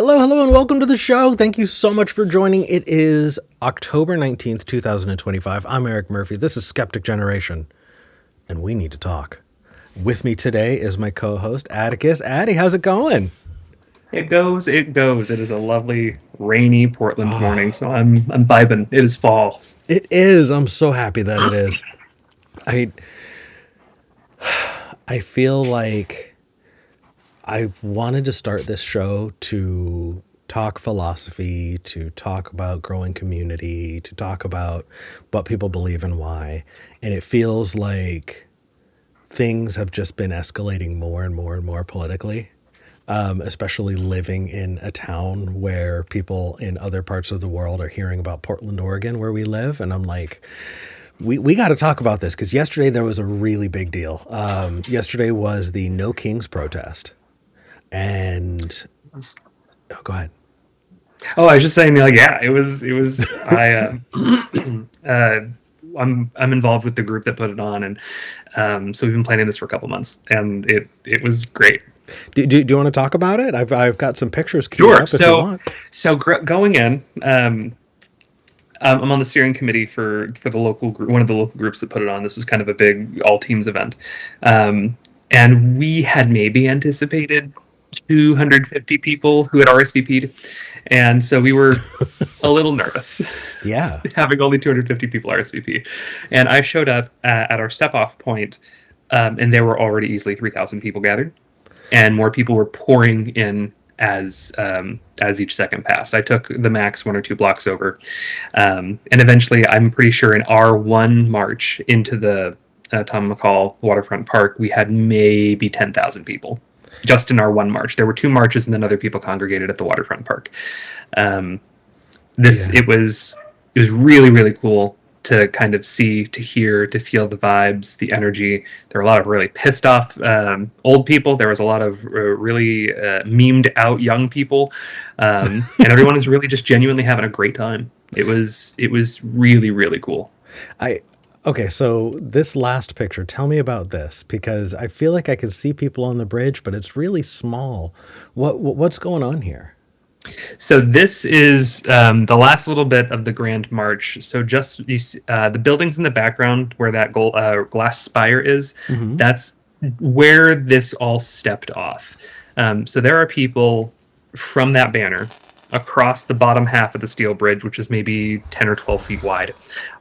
Hello, hello, and welcome to the show. Thank you so much for joining. It is October 19th, 2025. I'm Eric Murphy. This is Skeptic Generation, and we need to talk. With me today is my co-host, Atticus. Addy, how's it going? It goes, it goes. It is a lovely, rainy Portland morning, so I'm vibing. It is fall. It is. I'm so happy that it is. I I feel like I've wanted to start this show to talk philosophy, to talk about growing community, to talk about what people believe and why. And it feels like things have just been escalating more and more and more politically, especially living in a town where people in other parts of the world are hearing about Portland, Oregon, where we live. And I'm like, we got to talk about this because yesterday there was a really big deal. Yesterday was the No Kings protest. And oh, go ahead. Oh, I was just saying, like, yeah, it was. I'm involved with the group that put it on, and so we've been planning this for a couple months, and it was great. Do you want to talk about it? I've got some pictures queued Sure. up if you want. Going in, I'm on the steering committee for the local group, one of the local groups that put it on. This was kind of a big all teams event, and we had maybe anticipated 250 people who had RSVP'd, and so we were a little nervous Yeah. having only 250 people RSVP. And I showed up at our step off point, and there were already easily 3,000 people gathered, and more people were pouring in as each second passed. I took the max one or two blocks over, and eventually, I'm pretty sure in our one march into the Tom McCall Waterfront Park, we had maybe 10,000 people just in our one march. There were two marches, and then other people congregated at the Waterfront Park. Um, this Yeah. it was really really cool to kind of see, to hear, to feel the vibes, the energy. There were a lot of really pissed off old people. There was a lot of really memed out young people, and everyone is really just genuinely having a great time. It was really really cool. I Okay, so this last picture, tell me about this because I feel like I can see people on the bridge, but it's really small. What's going on here? So this is the last little bit of the Grand March. So just the buildings in the background where that glass spire is, Hmm. that's where this all stepped off. So there are people from that banner across the bottom half of the steel bridge, which is maybe 10 or 12 feet wide,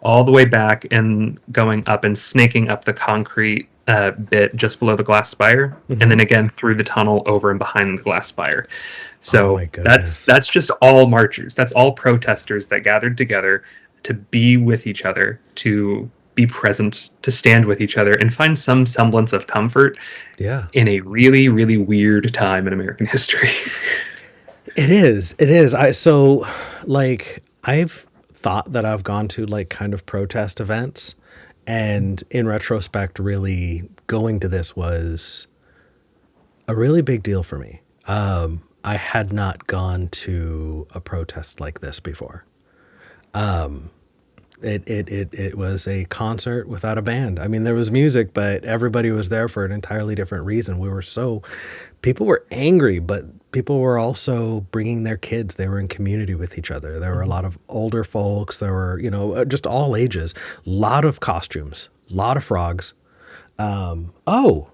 all the way back and going up and snaking up the concrete bit just below the glass spire, and Hmm. then again through the tunnel over and behind the glass spire. Oh So my that's goodness. that's just all marchers. That's all protesters that gathered together to be with each other, to be present, to stand with each other, and find some semblance of comfort Yeah. in a really, really weird time in American history. It is. It is. I've thought that I've gone to like kind of protest events, and in retrospect really going to this was a really big deal for me. I had not gone to a protest like this before. It was a concert without a band. I mean, there was music, but everybody was there for an entirely different reason. People were angry, but people were also bringing their kids. They were in community with each other. There were a lot of older folks. There were, just all ages. A lot of costumes, a lot of frogs. Oh,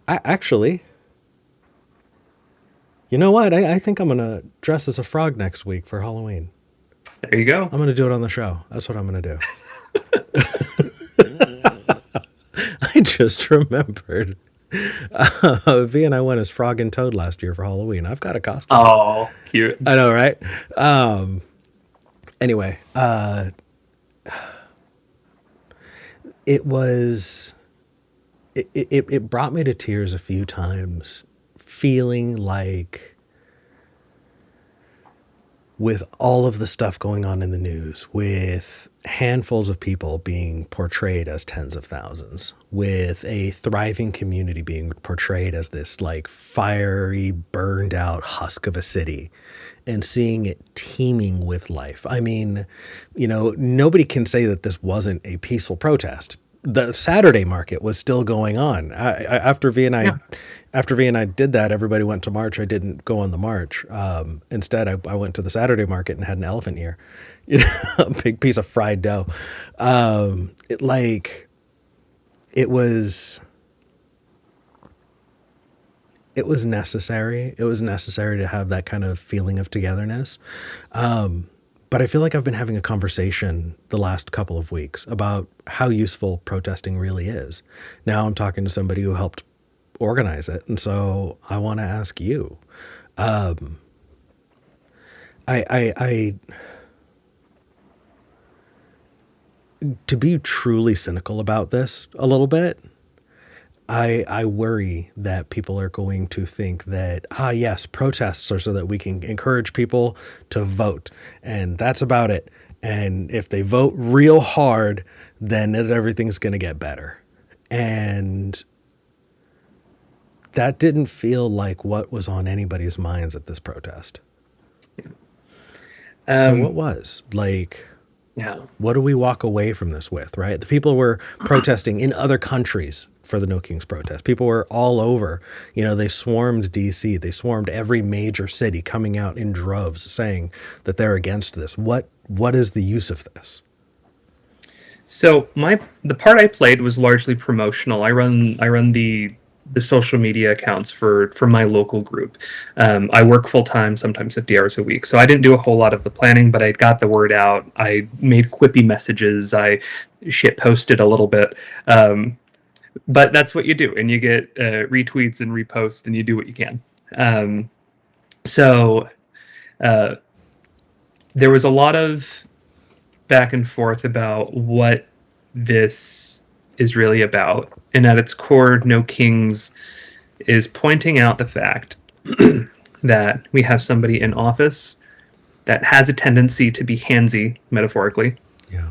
actually, you know what? I think I'm gonna dress as a frog next week for Halloween. There you go. I'm gonna do it on the show. That's what I'm gonna do. I just remembered. V and I went as Frog and Toad last year for Halloween. I've got a costume. Oh, cute. I know, right? Anyway, it was it brought me to tears a few times, feeling like with all of the stuff going on in the news, with handfuls of people being portrayed as tens of thousands, with a thriving community being portrayed as this like fiery, burned out husk of a city, and seeing it teeming with life. I mean, nobody can say that this wasn't a peaceful protest. the Saturday market was still going on. Yeah. After V and I did that, everybody went to march. I didn't go on the march. Instead, I went to the Saturday market and had an elephant ear, a big piece of fried dough. It like it was it was necessary. It was necessary to have that kind of feeling of togetherness. But I feel like I've been having a conversation the last couple of weeks about how useful protesting really is. Now I'm talking to somebody who helped organize it, and so I want to ask you. I to be truly cynical about this a little bit. I worry that people are going to think that, yes, protests are so that we can encourage people to vote. And that's about it. And if they vote real hard, then everything's going to get better. And that didn't feel like what was on anybody's minds at this protest. So what Um, was? Like, yeah. what do we walk away from this with, right? The people were protesting in other countries for the No Kings protest. People were all over. They swarmed DC. They swarmed every major city, coming out in droves saying that they're against this. What is the use of this? So the part I played was largely promotional. I run the social media accounts for my local group. I work full time, sometimes 50 hours a week. So I didn't do a whole lot of the planning, but I got the word out. I made quippy messages. I shit posted a little bit. But that's what you do, and you get retweets and reposts, and you do what you can. Um, so uh, there was a lot of back and forth about what this is really about. And at its core, No Kings is pointing out the fact that we have somebody in office that has a tendency to be handsy, metaphorically, Yeah.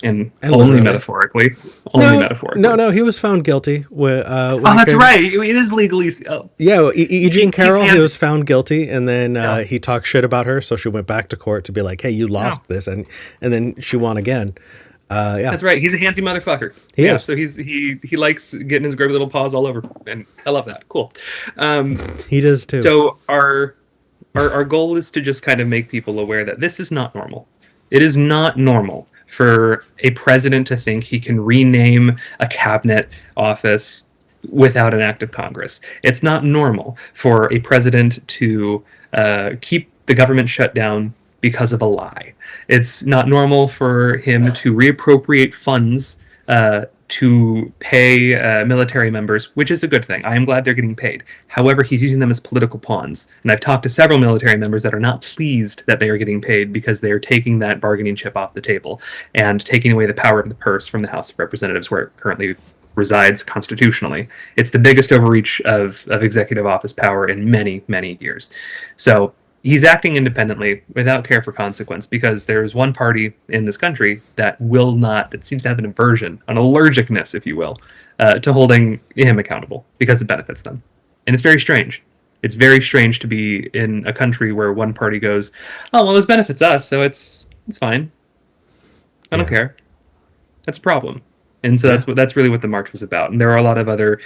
and And only literally. metaphorically. Only No, metaphorically. no. He was found guilty. When Oh, he that's came, right. It is legally. Oh, yeah, Eugene he's Carroll, he handsy. was found guilty, and then Yeah. he talked shit about her, so she went back to court to be like, "Hey, you Yeah. lost this," and then she won again. Yeah, That's right. He's a handsy motherfucker. he Yeah, is. so he likes getting his grubby little paws all over, and I love that. Cool. Um, He does too. so our goal is to just kind of make people aware that this is not normal. It is not normal for a president to think he can rename a cabinet office without an act of Congress. It's not normal for a president to keep the government shut down because of a lie. It's not normal for him to reappropriate funds to pay military members, which is a good thing. I am glad they're getting paid. However, he's using them as political pawns. And I've talked to several military members that are not pleased that they are getting paid because they are taking that bargaining chip off the table and taking away the power of the purse from the House of Representatives, where it currently resides constitutionally. It's the biggest overreach of executive office power in many, many years. So he's acting independently without care for consequence because there is one party in this country that that seems to have an aversion, an allergicness, if you will, to holding him accountable because it benefits them. And it's very strange. It's very strange to be in a country where one party goes, "Oh well, this benefits us, so it's fine. I don't Yeah, care." That's a problem. And so yeah. that's really what the march was about. And there are a lot of other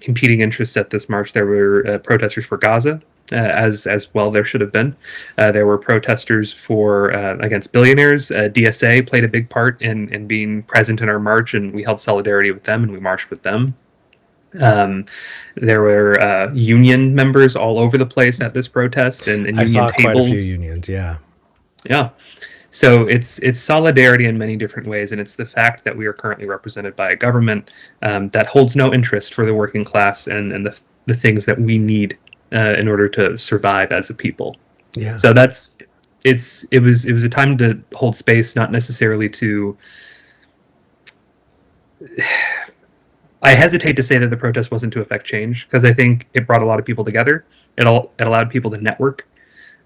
competing interests at this march. There were protesters for Gaza, as well there should have been. There were protesters for against billionaires. DSA played a big part in being present in our march, and we held solidarity with them and we marched with them. Um, there were union members all over the place at this protest, and I union saw quite a few tables. unions. Yeah, Yeah. So it's solidarity in many different ways, and it's the fact that we are currently represented by a government that holds no interest for the working class and the things that we need in order to survive as a people. yeah. So it was a time to hold space, not necessarily to. I hesitate to say that the protest wasn't to affect change because I think it brought a lot of people together. It allowed people to network.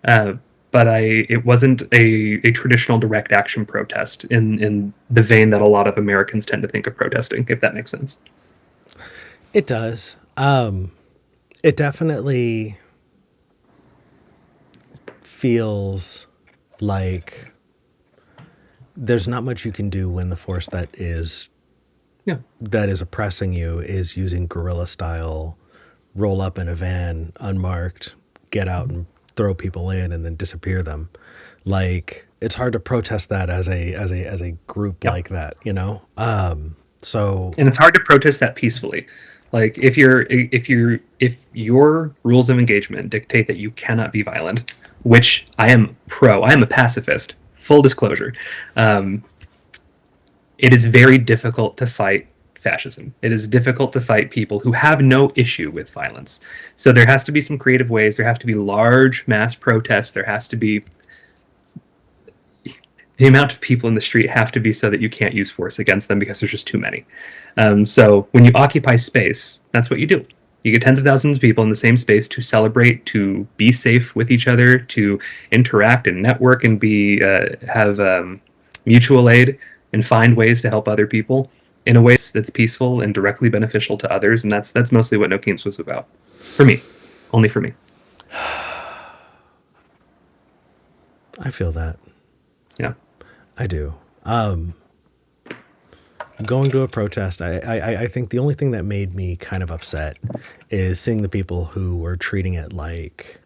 Uh, but it wasn't a traditional direct action protest in the vein that a lot of Americans tend to think of protesting, if that makes sense. It does. It definitely feels like there's not much you can do when the force that is Yeah. that is oppressing you is using guerrilla style, roll up in a van unmarked, get out and throw people in and then disappear them. Like it's hard to protest that as a group Yep. like that, you know. So And it's hard to protest that peacefully. Like if your rules of engagement dictate that you cannot be violent, which I am a pacifist. Full disclosure, um, it is very difficult to fight fascism. It is difficult to fight people who have no issue with violence. So there has to be some creative ways. There have to be large mass protests. There has to be the amount of people in the street have to be so that you can't use force against them because there's just too many. So when you occupy space, that's what you do. You get tens of thousands of people in the same space to celebrate, to be safe with each other, to interact and network and be have mutual aid and find ways to help other people in a way that's peaceful and directly beneficial to others. And that's mostly what No Kings was about, for me, only for me. I feel that. Yeah. I do. Going to a protest, I think the only thing that made me kind of upset is seeing the people who were treating it like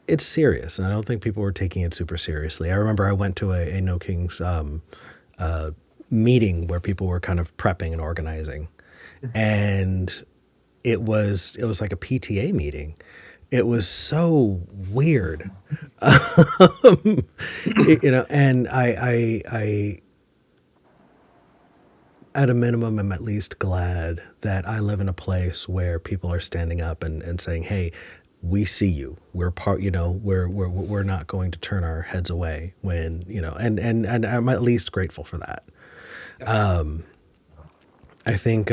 it's serious, and I don't think people were taking it super seriously. I remember I went to a No Kings meeting where people were kind of prepping and organizing, and it was like a PTA meeting. It was so weird, and I at a minimum am at least glad that I live in a place where people are standing up and saying, "Hey, we see you. We're part. We're not going to turn our heads away when and I'm at least grateful for that. I think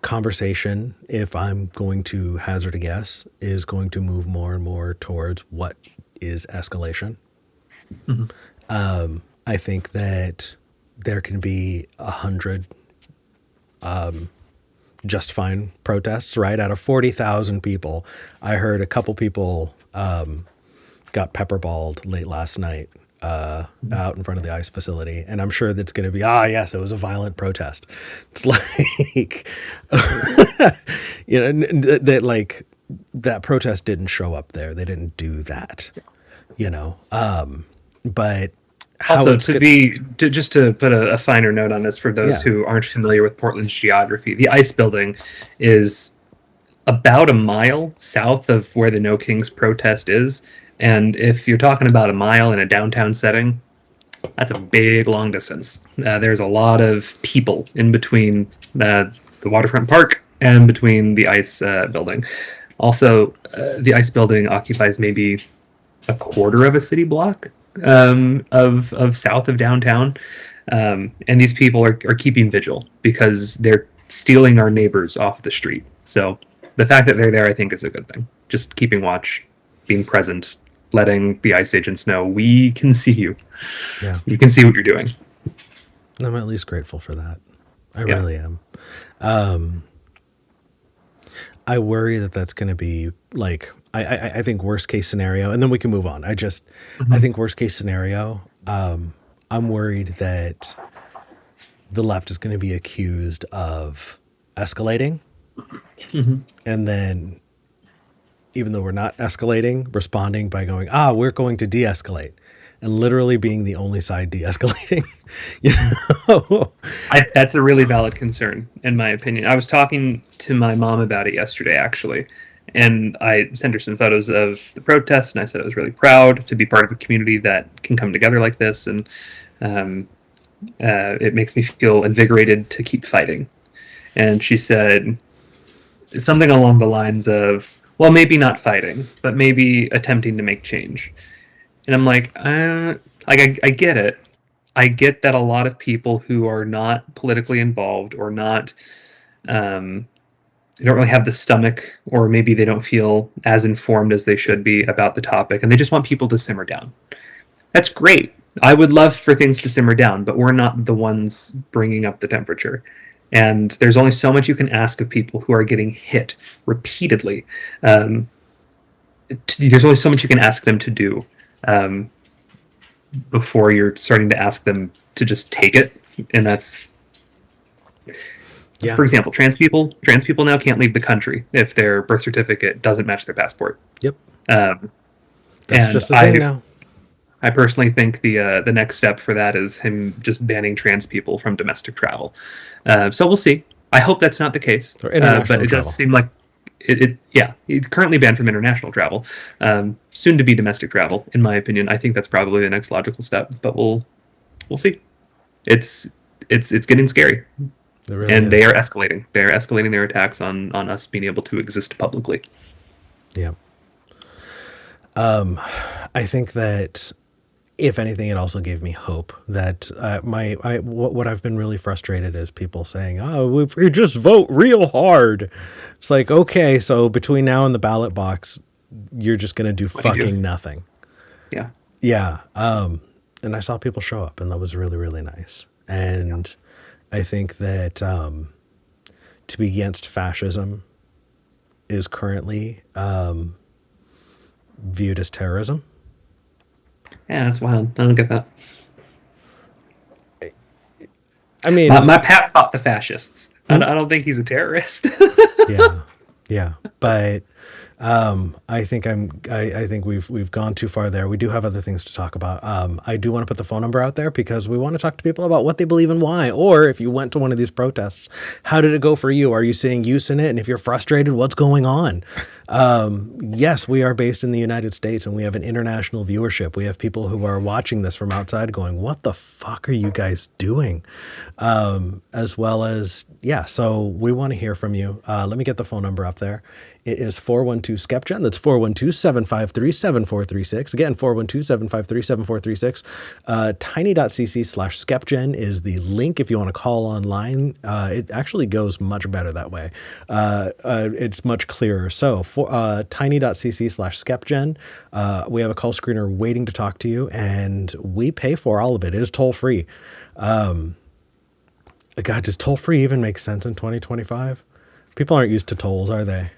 conversation, if I'm going to hazard a guess, is going to move more and more towards what is escalation. Mm-hmm. I think that there can be 100 just fine protests, right? Out of 40,000 people, I heard a couple people got pepperballed late last night out in front of the ICE facility. And I'm sure that's going to be, yes, it was a violent protest. It's like, that like that protest didn't show up there. They didn't do that, but how Also, it's good. just to put a finer note on this for those Yeah. who aren't familiar with Portland's geography, the ice building is about a mile south of where the No Kings protest is. And if you're talking about a mile in a downtown setting, that's a big long distance. There's a lot of people in between the waterfront park and between the ice building. Also, the ice building occupies maybe a quarter of a city block of south of downtown, and these people are keeping vigil because they're stealing our neighbors off the street. So the fact that they're there, I think, is a good thing. Just keeping watch, being present, letting the ICE agents know we can see you. Yeah. You can see what you're doing. I'm at least grateful for that. I Yeah. really am. I worry that that's going to be like, I think worst case scenario, and then we can move on. I think worst case scenario, I'm worried that the left is going to be accused of escalating. And then, even though we're not escalating, responding by going, we're going to de-escalate, and literally being the only side de-escalating. you know That's a really valid concern, in my opinion. I was talking to my mom about it yesterday, actually, and I sent her some photos of the protest, and I said I was really proud to be part of a community that can come together like this, and it makes me feel invigorated to keep fighting. And she said something along the lines of, well, maybe not fighting, but maybe attempting to make change. And I'm like, I get it. I get that a lot of people who are not politically involved or not, they don't really have the stomach, or maybe they don't feel as informed as they should be about the topic, and they just want people to simmer down. That's great. I would love for things to simmer down, but we're not the ones bringing up the temperature. And there's only so much you can ask of people who are getting hit repeatedly. There's only so much you can ask them to do. Um, before you're starting to ask them to just take it. And that's, Yeah. for example, trans people now can't leave the country if their birth certificate doesn't match their passport. Yep. Um, That's and just a thing now. I personally think the next step for that is him just banning trans people from domestic travel. So we'll see. I hope that's not the case. Or international but it travel. does seem like yeah, he's currently banned from international travel. Soon to be domestic travel, in my opinion. I think that's probably the next logical step. But we'll see. It's getting scary. Really And is. they are escalating. They are escalating their attacks on us being able to exist publicly. Yeah. I think that if anything, it also gave me hope that what I've been really frustrated is people saying, "Oh, if we just vote real hard," it's like, okay, so between now and the ballot box, you're just gonna do fucking nothing. Yeah. Yeah. And I saw people show up, and that was really, really nice. And I think that to be against fascism is currently viewed as terrorism. Yeah, that's wild. I don't get that. I mean, my pap fought the fascists. I don't think he's a terrorist. yeah, but I think we've gone too far there. We do have other things to talk about. I do want to put the phone number out there because we want to talk to people about what they believe and why. Or if you went to one of these protests, how did it go for you? Are you seeing use in it? And if you're frustrated, what's going on? Yes, we are based in the United States and we have an international viewership. We have people who are watching this from outside going, what the fuck are you guys doing? As well as, yeah, so we want to hear from you. Let me get the phone number up there. It is 412-SKEPGEN. That's 412-753-7436. Again, 412-753-7436. Tiny.cc/SKEPGEN is the link if you want to call online. It actually goes much better that way. It's much clearer. So tiny.cc/SKEPGEN. We have a call screener waiting to talk to you, and we pay for all of it. It is toll free. God, does toll free even make sense in 2025? People aren't used to tolls, are they?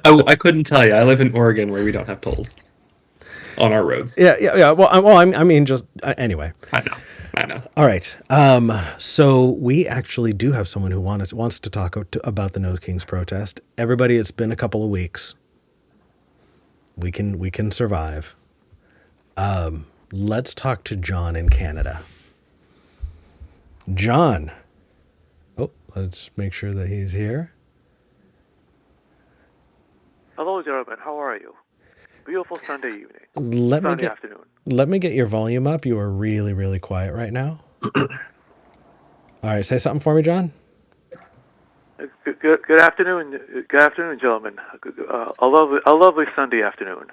I couldn't tell you. I live in Oregon where we don't have tolls on our roads. Yeah. I mean, just anyway. I know. All right. So we actually do have someone who wants to talk about the No Kings protest. Everybody, it's been a couple of weeks. We can survive. Let's talk to John in Canada. John. Oh, let's make sure that he's here. Hello, gentlemen. How are you? Beautiful Sunday evening. Afternoon. Let me get your volume up. You are really, really quiet right now. All right, say something for me, John. Good afternoon. Good afternoon, gentlemen. A lovely Sunday afternoon.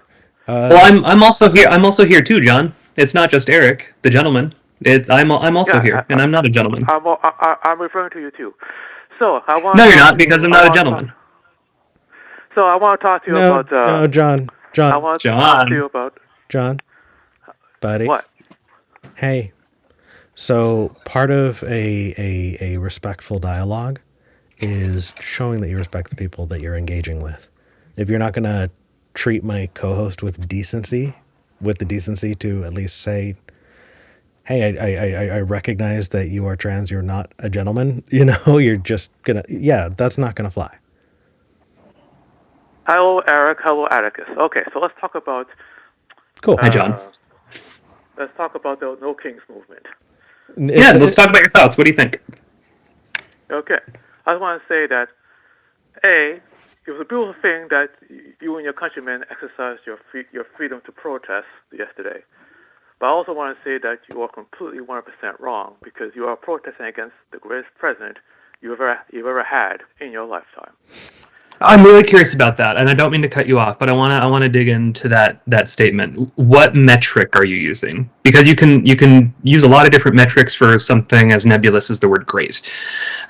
Well, I'm also here. I'm also here too, John. It's not just Eric, the gentleman. I'm also here, and I'm not a gentleman. I'm referring to you too. So I want. No, you're not, because I'm not a gentleman. So I want to talk to you about. No, John. I want to talk to you about. John, buddy. What? Hey. So part of a respectful dialogue is showing that you respect the people that you're engaging with. If you're not going to treat my co-host with decency to at least say, hey, I recognize that you are trans, you're not a gentleman, you're just gonna, that's not gonna fly. Hello, Eric. Hello, Atticus. Okay, so let's talk about. Cool. Hi, John. Let's talk about the No Kings movement. Let's talk about your thoughts. What do you think? Okay, I just want to say that, it was a beautiful thing that you and your countrymen exercised your freedom to protest yesterday. But I also want to say that you are completely 100% wrong, because you are protesting against the greatest president you've ever had in your lifetime. I'm really curious about that, and I don't mean to cut you off, but I want to dig into that statement. What metric are you using? Because you can use a lot of different metrics for something as nebulous as the word great.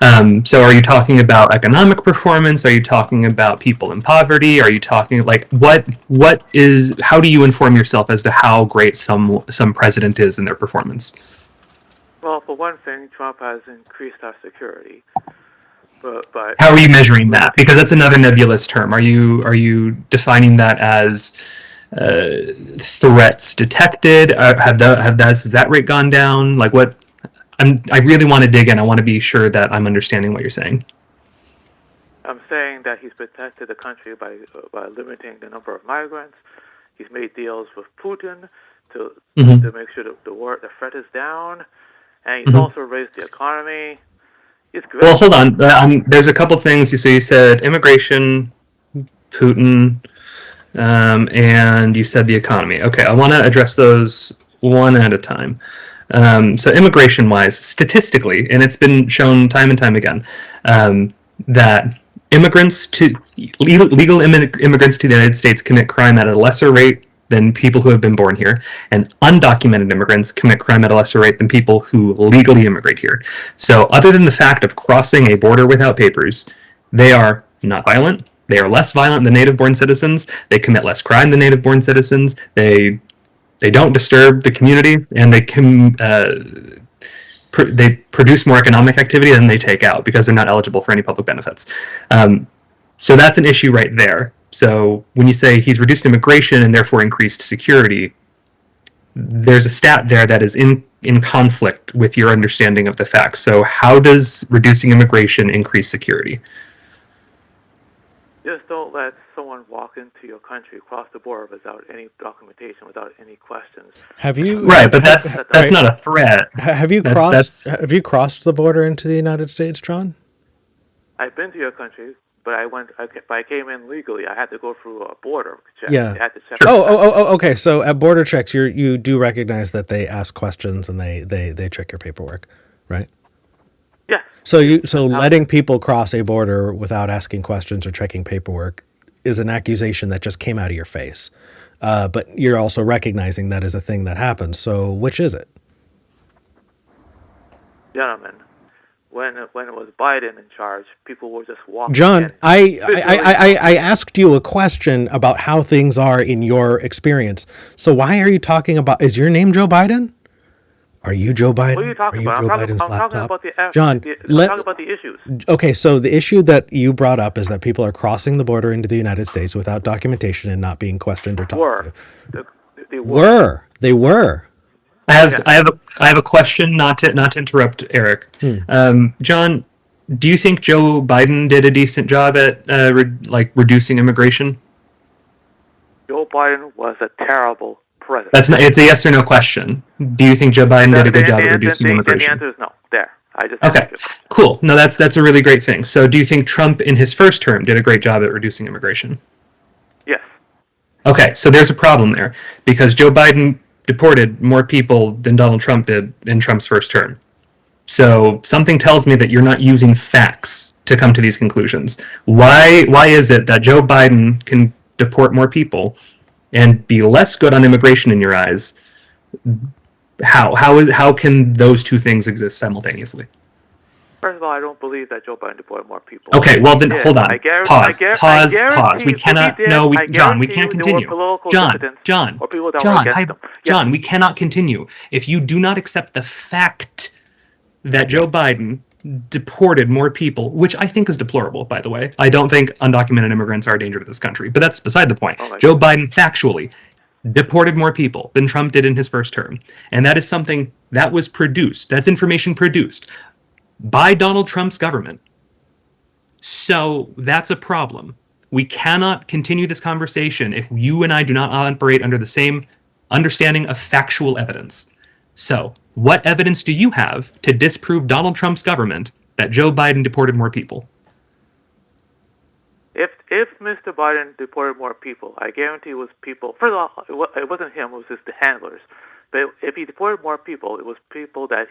So are you talking about economic performance? Are you talking about people in poverty? Are you talking how do you inform yourself as to how great some president is in their performance? Well, for one thing, Trump has increased our security. But how are you measuring that? Because that's another nebulous term. Are you defining that as threats detected? Has that rate gone down? Like what? I really want to dig in. I want to be sure that I'm understanding what you're saying. I'm saying that he's protected the country by limiting the number of migrants. He's made deals with Putin to make sure the threat is down, and he's also raised the economy. He's great. Well, hold on. There's a couple things. So you said immigration, Putin, and you said the economy. Okay, I want to address those one at a time. So immigration-wise, statistically, and it's been shown time and time again, that legal immigrants to the United States commit crime at a lesser rate than people who have been born here, and undocumented immigrants commit crime at a lesser rate than people who legally immigrate here. So other than the fact of crossing a border without papers, they are not violent. They are less violent than native-born citizens. They commit less crime than native-born citizens. They don't disturb the community, and they produce more economic activity than they take out because they're not eligible for any public benefits. So that's an issue right there. So when you say he's reduced immigration and therefore increased security, there's a stat there that is in conflict with your understanding of the facts. So how does reducing immigration increase security? Just don't let someone walk into your country, cross the border without any documentation, without any questions. Have you right? But that's not a threat. Have you crossed the border into the United States, John? I've been to your country, but I came in legally. I had to go through a border check. Yeah. I had to check. Okay. So at border checks, you do recognize that they ask questions and they check your paperwork, right? Yeah. So letting people cross a border without asking questions or checking paperwork is an accusation that just came out of your face. But you're also recognizing that is a thing that happens. So which is it? Gentlemen, when it was Biden in charge, people were just walking John, in. I asked you a question about how things are in your experience. So why are you talking about, is your name Joe Biden? Are you Joe Biden? What are you talking about? I'm talking about the issues. Okay, so the issue that you brought up is that people are crossing the border into the United States without documentation and not being questioned or talked to. They were. I have a question. Not to interrupt Eric. John, do you think Joe Biden did a decent job at reducing immigration? Joe Biden was a terrible president. It's a yes or no question. Do you think Joe Biden did a good job at reducing immigration? The answer is no. There. Okay, cool. No, that's a really great thing. So do you think Trump in his first term did a great job at reducing immigration? Yes. Okay, so there's a problem there because Joe Biden deported more people than Donald Trump did in Trump's first term. So something tells me that you're not using facts to come to these conclusions. Why is it that Joe Biden can deport more people and be less good on immigration in your eyes? How can those two things exist simultaneously? First of all, I don't believe that Joe Biden deported more people. Okay, well then hold on. Pause. We cannot. No, John, we can't continue. John, we cannot continue. If you do not accept the fact that Joe Biden deported more people, which I think is deplorable, by the way. I don't think undocumented immigrants are a danger to this country, but that's beside the point. Joe Biden factually deported more people than Trump did in his first term. And that is something that was produced. That's information produced by Donald Trump's government. So that's a problem. We cannot continue this conversation if you and I do not operate under the same understanding of factual evidence. So what evidence do you have to disprove Donald Trump's government that Joe Biden deported more people? If Mr. Biden deported more people, I guarantee it was people. First of all, it wasn't him; it was just the handlers. But if he deported more people, it was people that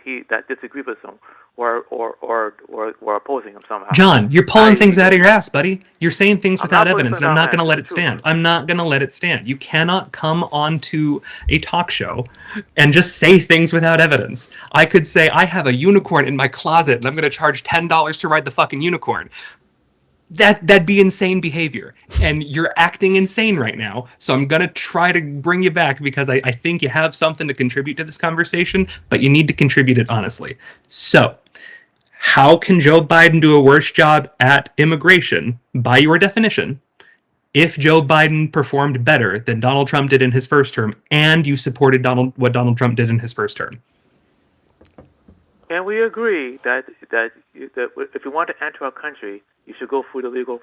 disagree with him or were opposing him somehow. John, you're pulling things out of your ass, buddy. You're saying things without evidence, and I'm not going to let it stand. I'm not going to let it stand. You cannot come onto a talk show and just say things without evidence. I could say, I have a unicorn in my closet, and I'm going to charge $10 to ride the fucking unicorn. That'd be insane behavior, and you're acting insane right now. So I'm gonna try to bring you back because I think you have something to contribute to this conversation, but you need to contribute it honestly. So how can Joe Biden do a worse job at immigration, by your definition, if Joe Biden performed better than Donald Trump did in his first term, and you supported what Donald Trump did in his first term. Can we agree that if you want to enter our country, you should go through the legal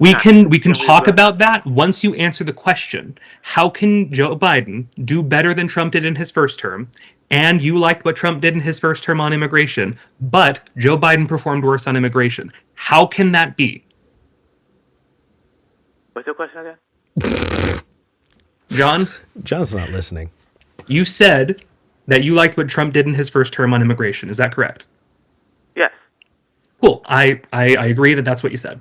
We channel? can talk about that once you answer the question. How can Joe Biden do better than Trump did in his first term, and you liked what Trump did in his first term on immigration, but Joe Biden performed worse on immigration? How can that be? What's your question again? John? John's not listening. You said that you liked what Trump did in his first term on immigration. Is that correct? Yes. Cool. I agree that that's what you said.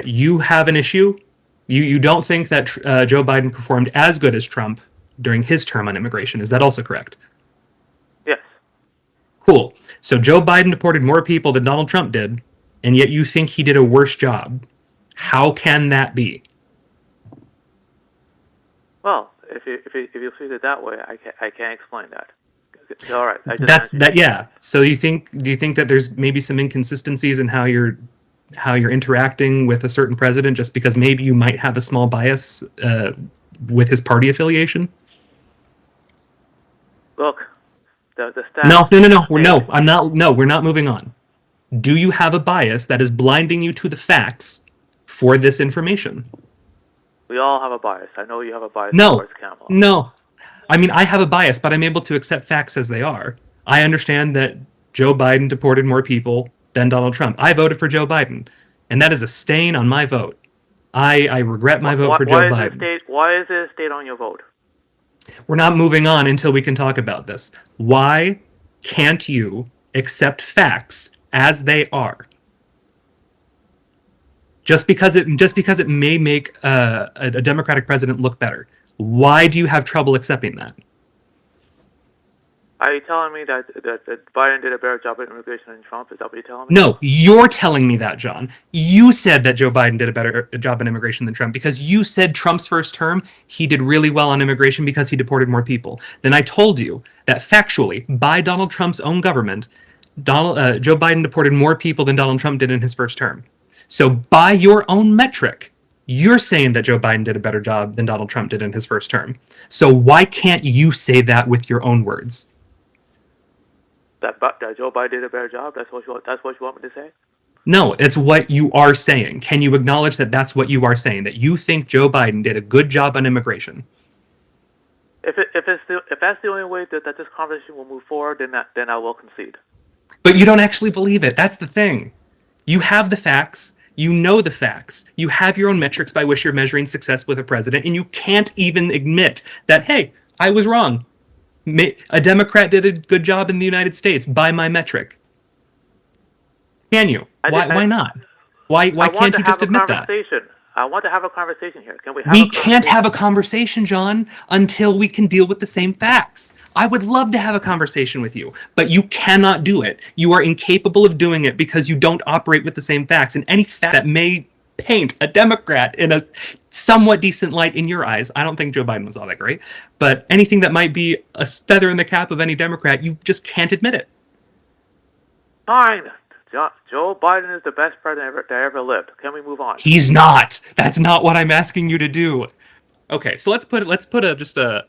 You have an issue. You don't think that Joe Biden performed as good as Trump during his term on immigration. Is that also correct? Yes. Cool. So Joe Biden deported more people than Donald Trump did, and yet you think he did a worse job. How can that be? Well, if you see it that way, I can't explain that. All right. That's that. Yeah. So do you think that there's maybe some inconsistencies in how you're interacting with a certain president, just because maybe you might have a small bias with his party affiliation? Look, the staff. No. We're not moving on. Do you have a bias that is blinding you to the facts for this information? We all have a bias. I know you have a bias No. towards Camelot. No. I mean, I have a bias, but I'm able to accept facts as they are. I understand that Joe Biden deported more people than Donald Trump. I voted for Joe Biden, and that is a stain on my vote. I regret my vote for Joe Biden. Why is it a stain on your vote? We're not moving on until we can talk about this. Why can't you accept facts as they are? Just because it may make a Democratic president look better. Why do you have trouble accepting that? Are you telling me that Biden did a better job at immigration than Trump? Is that what you're telling me? No, you're telling me that, John. You said that Joe Biden did a better job on immigration than Trump because you said Trump's first term, he did really well on immigration because he deported more people. Then I told you that factually, by Donald Trump's own government, Joe Biden deported more people than Donald Trump did in his first term. So by your own metric, you're saying that Joe Biden did a better job than Donald Trump did in his first term. So why can't you say that with your own words? That Joe Biden did a better job? That's what you want me to say? No, it's what you are saying. Can you acknowledge that that's what you are saying? That you think Joe Biden did a good job on immigration? If that's the only way that this conversation will move forward, then I will concede. But you don't actually believe it. That's the thing. You have the facts. You know the facts. You have your own metrics by which you're measuring success with a president, and you can't even admit that, hey, I was wrong. A Democrat did a good job in the United States by my metric. Can you? Why not? Why can't you just admit that? I want to have a conversation here. Can we have We can't have a conversation, John, until we can deal with the same facts. I would love to have a conversation with you, but you cannot do it. You are incapable of doing it because you don't operate with the same facts. And any fact that may paint a Democrat in a somewhat decent light in your eyes, I don't think Joe Biden was all that great, but anything that might be a feather in the cap of any Democrat, you just can't admit it. Fine. Joe Biden is the best president that ever lived. Can we move on? He's not. That's not what I'm asking you to do. Okay, so let's put just a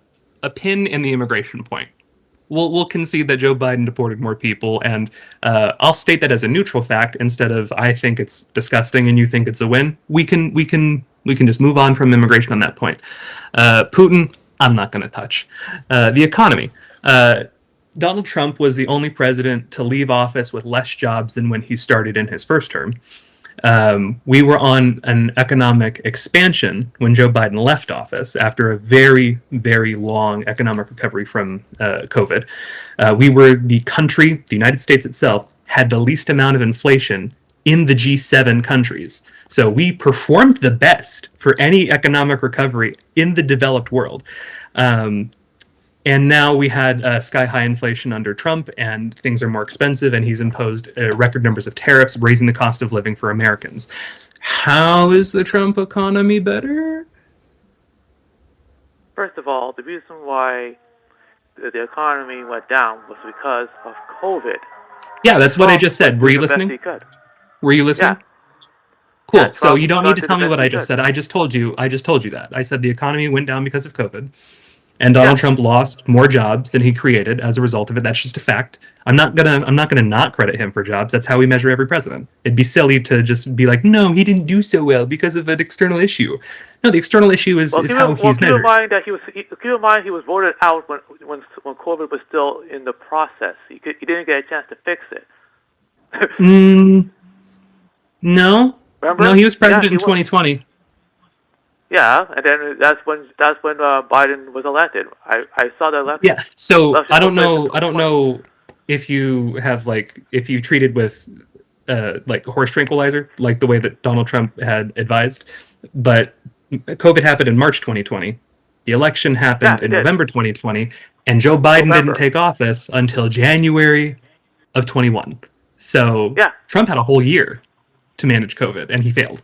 pin in the immigration point. We'll concede that Joe Biden deported more people, and I'll state that as a neutral fact instead of I think it's disgusting and you think it's a win. We can just move on from immigration on that point. Putin, I'm not going to touch. The economy. Donald Trump was the only president to leave office with less jobs than when he started in his first term. We were on an economic expansion when Joe Biden left office after a very, very long economic recovery from COVID. We were the country, the United States itself, had the least amount of inflation in the G7 countries. So we performed the best for any economic recovery in the developed world. And now we had sky-high inflation under Trump, and things are more expensive, and he's imposed record numbers of tariffs, raising the cost of living for Americans. How is the Trump economy better? First of all, the reason why the economy went down was because of COVID. Yeah, that's what I just said. Were you listening? Were you listening? Yeah. Cool. Yeah, So you don't need Trump to did tell the me best what he I just could. said. I just told you that. I said the economy went down because of COVID. And Yeah. Donald Trump lost more jobs than he created as a result of it. That's just a fact. I'm not gonna not credit him for jobs. That's how we measure every president. It'd be silly to just be like, no, he didn't do so well because of an external issue. No, the external issue is how he's Keep in measured. mind that he was voted out when COVID was still in the process. He didn't get a chance to fix it. Mm, no, no, Remember? he was Yeah, president he in was. 2020. Yeah, and then that's when Biden was elected. I saw the Yeah. election. So Election took place in I don't 2020. know if you have if you treated with like horse tranquilizer, like the way that Donald Trump had advised, but COVID happened in March 2020. The election happened Yeah, it in did. November 2020, and Joe Biden didn't November. take office until January of 21. So Yeah, Trump had a whole year to manage COVID, and he failed.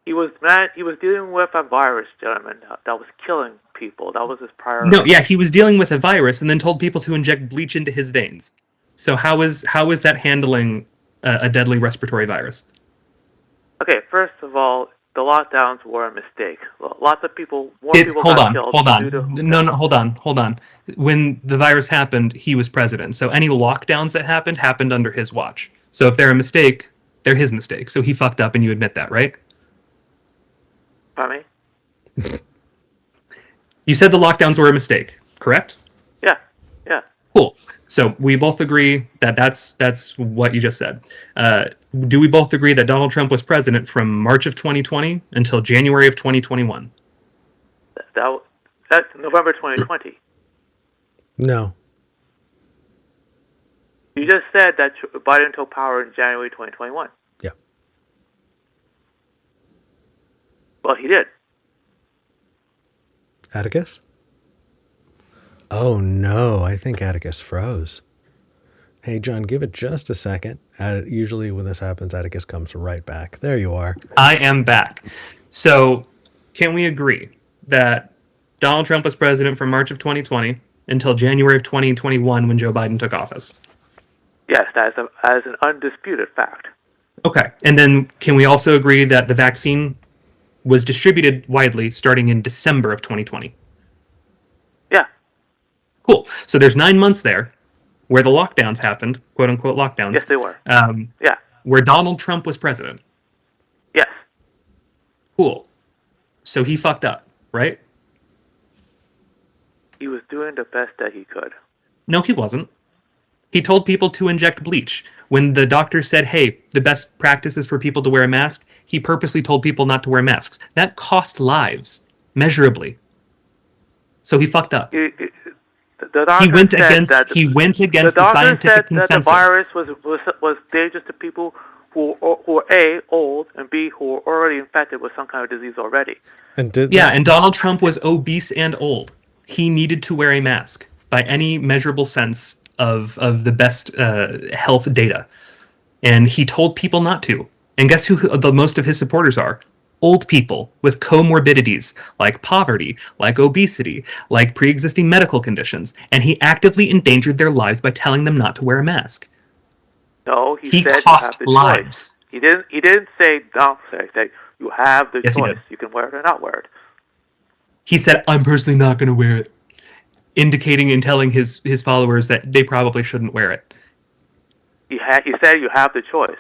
he was mad. He was dealing with a virus, gentlemen, that was killing people. That was his No, priority. yeah, he was dealing with a virus and then told people to inject bleach into his veins. So how is that handling a deadly respiratory virus? Okay, first of all, the lockdowns were a mistake. Lots of people, more people Hold got on, killed hold due to on. No, yeah. no, hold on. When the virus happened, he was president. So any lockdowns that happened under his watch. So if they're a mistake, they're his mistake. So he fucked up, and you admit that, right? Pardon me? You said the lockdowns were a mistake, correct? Yeah, yeah. Cool. So we both agree that that's what you just said. Do we both agree that Donald Trump was president from March of 2020 until January of 2021? That's November 2020. No. You just said that Biden took power in January 2021. Yeah. Well, he did. Atticus? Oh no, I think Atticus froze. Hey John, give it just a second. Usually when this happens, Atticus comes right back. There you are. I am back. So can we agree that Donald Trump was president from March of 2020 until January of 2021 when Joe Biden took office? Yes, that is an undisputed fact. Okay. And then can we also agree that the vaccine was distributed widely starting in December of 2020? Yeah. Cool. So there's 9 months there where the lockdowns happened, quote unquote lockdowns. Yes, they were. Yeah. Where Donald Trump was president. Yes. Cool. So he fucked up, right? He was doing the best that he could. No, he wasn't. He told people to inject bleach. When the doctor said, hey, the best practice is for people to wear a mask, he purposely told people not to wear masks. That cost lives, measurably. So he fucked up. The doctor He went against the scientific consensus. That the virus was dangerous to people who are A, old, and B, who are already infected with some kind of disease already. And and Donald Trump was obese and old. He needed to wear a mask by any measurable sense of the best health data. And he told people not to. And guess who the most of his supporters are? Old people with comorbidities like poverty, like obesity, like pre-existing medical conditions. And he actively endangered their lives by telling them not to wear a mask. No, he said cost you have the lives. choice. He didn't say don't say that you have the Yes, he choice. did. You can wear it or not wear it. He said, I'm personally not going to wear it, indicating and telling his followers that they probably shouldn't wear it. He said you have the choice.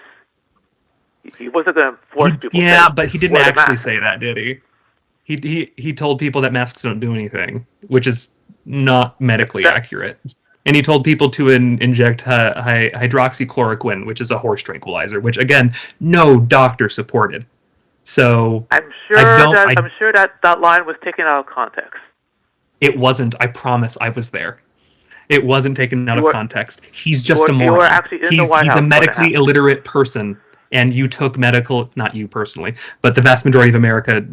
He wasn't going to force people. Yeah, but he didn't wear the actually mask. say that, did he? He told people that masks don't do anything, which is not medically accurate. And he told people to inject hydroxychloroquine, which is a horse tranquilizer, which again, no doctor supported. So I'm sure that line was taken out of context. It wasn't. I promise. I was there. It wasn't taken out of context. He's just a moron. You were actually in the White House. He's a medically illiterate person, and you took medical. Not you personally, but the vast majority of America.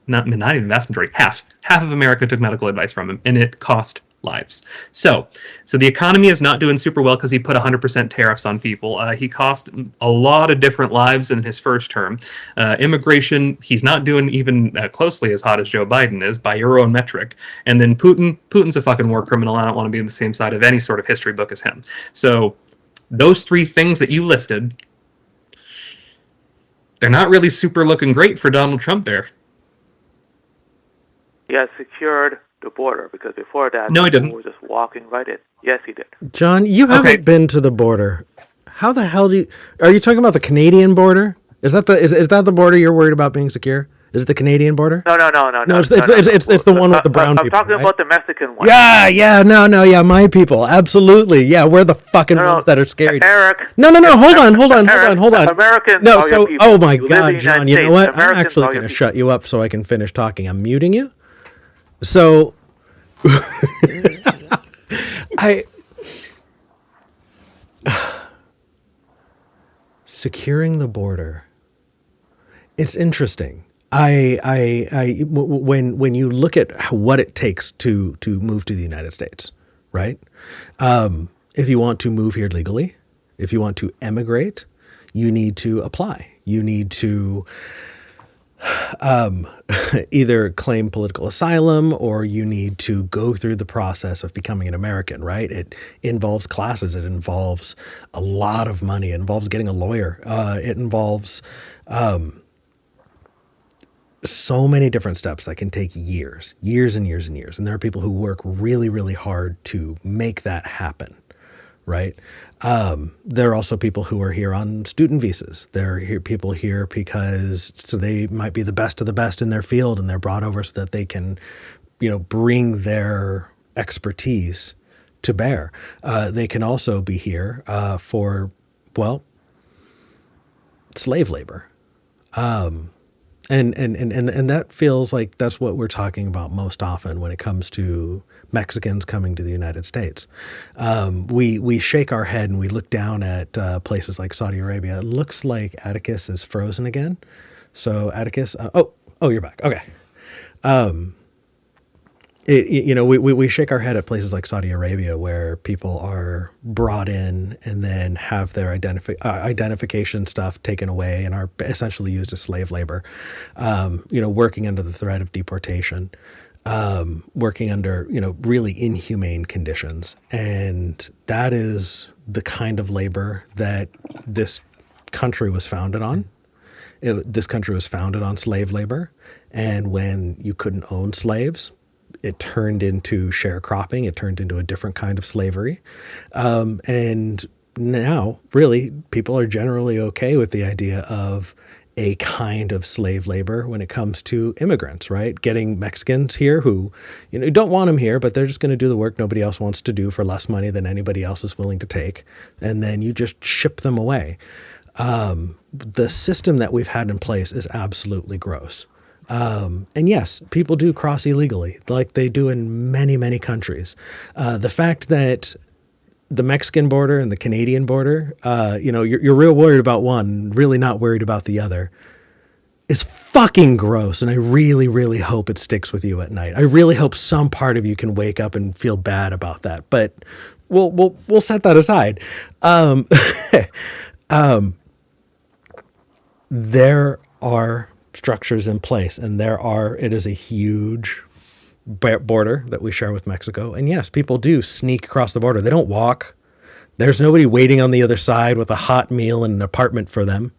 Not even vast majority. Half of America took medical advice from him, and it cost lives. So the economy is not doing super well because he put 100% tariffs on people. He cost a lot of different lives in his first term. Immigration, he's not doing even closely as hot as Joe Biden is by your own metric. And then Putin's a fucking war criminal. I don't want to be on the same side of any sort of history book as him. So those three things that you listed, they're not really super looking great for Donald Trump there. He has secured the border because before that, No, he people didn't. were just walking right in. Yes, he did. John, you haven't Okay. been to the border. How the hell are you talking about the Canadian border? Is that the border you're worried about being secure? Is it the Canadian border? No. No, it's the one with the brown I'm people. talking right? about the Mexican one. Yeah, no, my people, absolutely, yeah, we're the fucking ones that are scary. Eric. No, hold on. Americans No, are so, your people. oh my You live in God, the John, United you know States. what? I'm Americans actually are going your to people. shut you up so I can finish talking. I'm muting you. So, securing the border. It's interesting. When you look at what it takes to move to the United States, right? If you want to move here legally, if you want to emigrate, you need to apply. You need to either claim political asylum or you need to go through the process of becoming an American, right? It involves classes. It involves a lot of money. It involves getting a lawyer. It involves so many different steps that can take years and years and years. And there are people who work really, really hard to make that happen, right? There are also people who are here on student visas. There are people here because so they might be the best of the best in their field and they're brought over so that they can, bring their expertise to bear. They can also be here for, slave labor. And that feels like that's what we're talking about most often when it comes to Mexicans coming to the United States. We shake our head and we look down at places like Saudi Arabia. It looks like Atticus is frozen again. So Atticus, you're back. Okay. We shake our head at places like Saudi Arabia where people are brought in and then have their identification stuff taken away and are essentially used as slave labor, working under the threat of deportation, working under, really inhumane conditions. And that is the kind of labor that this country was founded on. This country was founded on slave labor. And when you couldn't own slaves, it turned into sharecropping. It turned into a different kind of slavery. And now, really, people are generally okay with the idea of a kind of slave labor when it comes to immigrants, right? Getting Mexicans here who, don't want them here, but they're just going to do the work nobody else wants to do for less money than anybody else is willing to take. And then you just ship them away. The system that we've had in place is absolutely gross. And yes, people do cross illegally, like they do in many, many countries. The fact that the Mexican border and the Canadian border, you're real worried about one, really not worried about the other, is fucking gross. And I really, really hope it sticks with you at night. I really hope some part of you can wake up and feel bad about that. But we'll set that aside. There are structures in place, and it is a huge border that we share with Mexico. And yes, people do sneak across the border. They don't walk. There's nobody waiting on the other side with a hot meal and an apartment for them.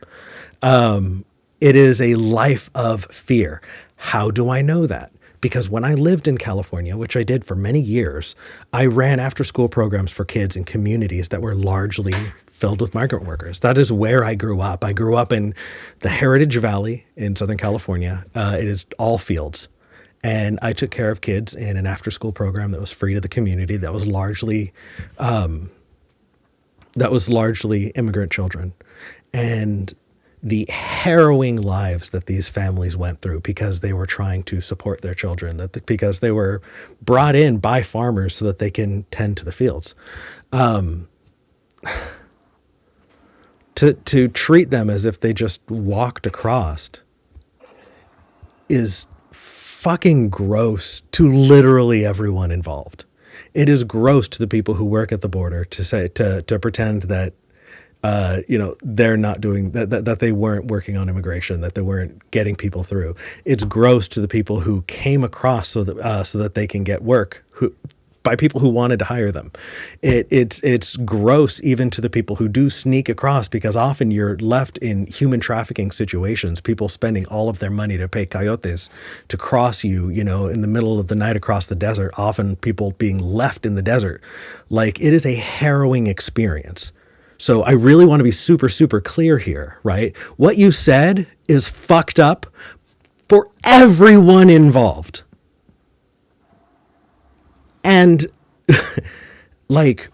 It is a life of fear. How do I know that? Because when I lived in California, which I did for many years, I ran after school programs for kids in communities that were largely filled with migrant workers. That is where I grew up. I grew up in the Heritage Valley in Southern California. It is all fields. And I took care of kids in an after school program that was free to the community that was largely immigrant children. And the harrowing lives that these families went through because they were trying to support their children, because they were brought in by farmers so that they can tend to the fields. To treat them as if they just walked across is fucking gross to literally everyone involved. It is gross to the people who work at the border to pretend that they're not doing that they weren't working on immigration, that they weren't getting people through. It's gross to the people who came across so that they can get work, by people who wanted to hire them. It's gross even to the people who do sneak across, because often you're left in human trafficking situations, people spending all of their money to pay coyotes to cross you, in the middle of the night across the desert, often people being left in the desert. Like, it is a harrowing experience. So I really want to be super, super clear here, right? What you said is fucked up for everyone involved. And like,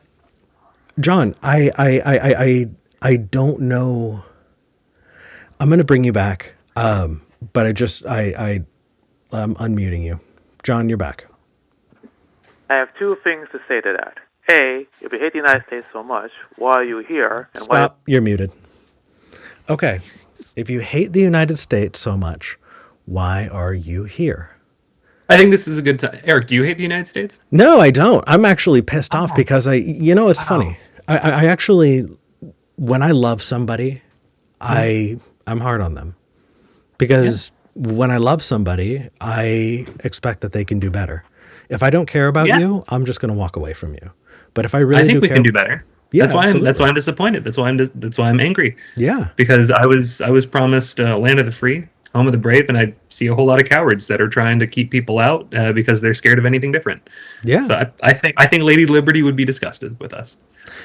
John, I don't know. I'm going to bring you back. But I'm unmuting you. John, you're back. I have two things to say to that. A, if you hate the United States so much, why are you here? And Stop. You're muted. Okay. If you hate the United States so much, why are you here? I think this is a good time. Eric, do you hate the United States? No, I don't. I'm actually pissed off because it's funny. I actually, when I love somebody, I'm hard on them, because when I love somebody, I expect that they can do better. If I don't care about you, I'm just going to walk away from you. But if I really think we can do better. Yeah, that's why I'm disappointed. That's why I'm angry. Yeah. Because I was promised land of the free, home of the brave, and I see a whole lot of cowards that are trying to keep people out because they're scared of anything different. Yeah. So I think Lady Liberty would be disgusted with us.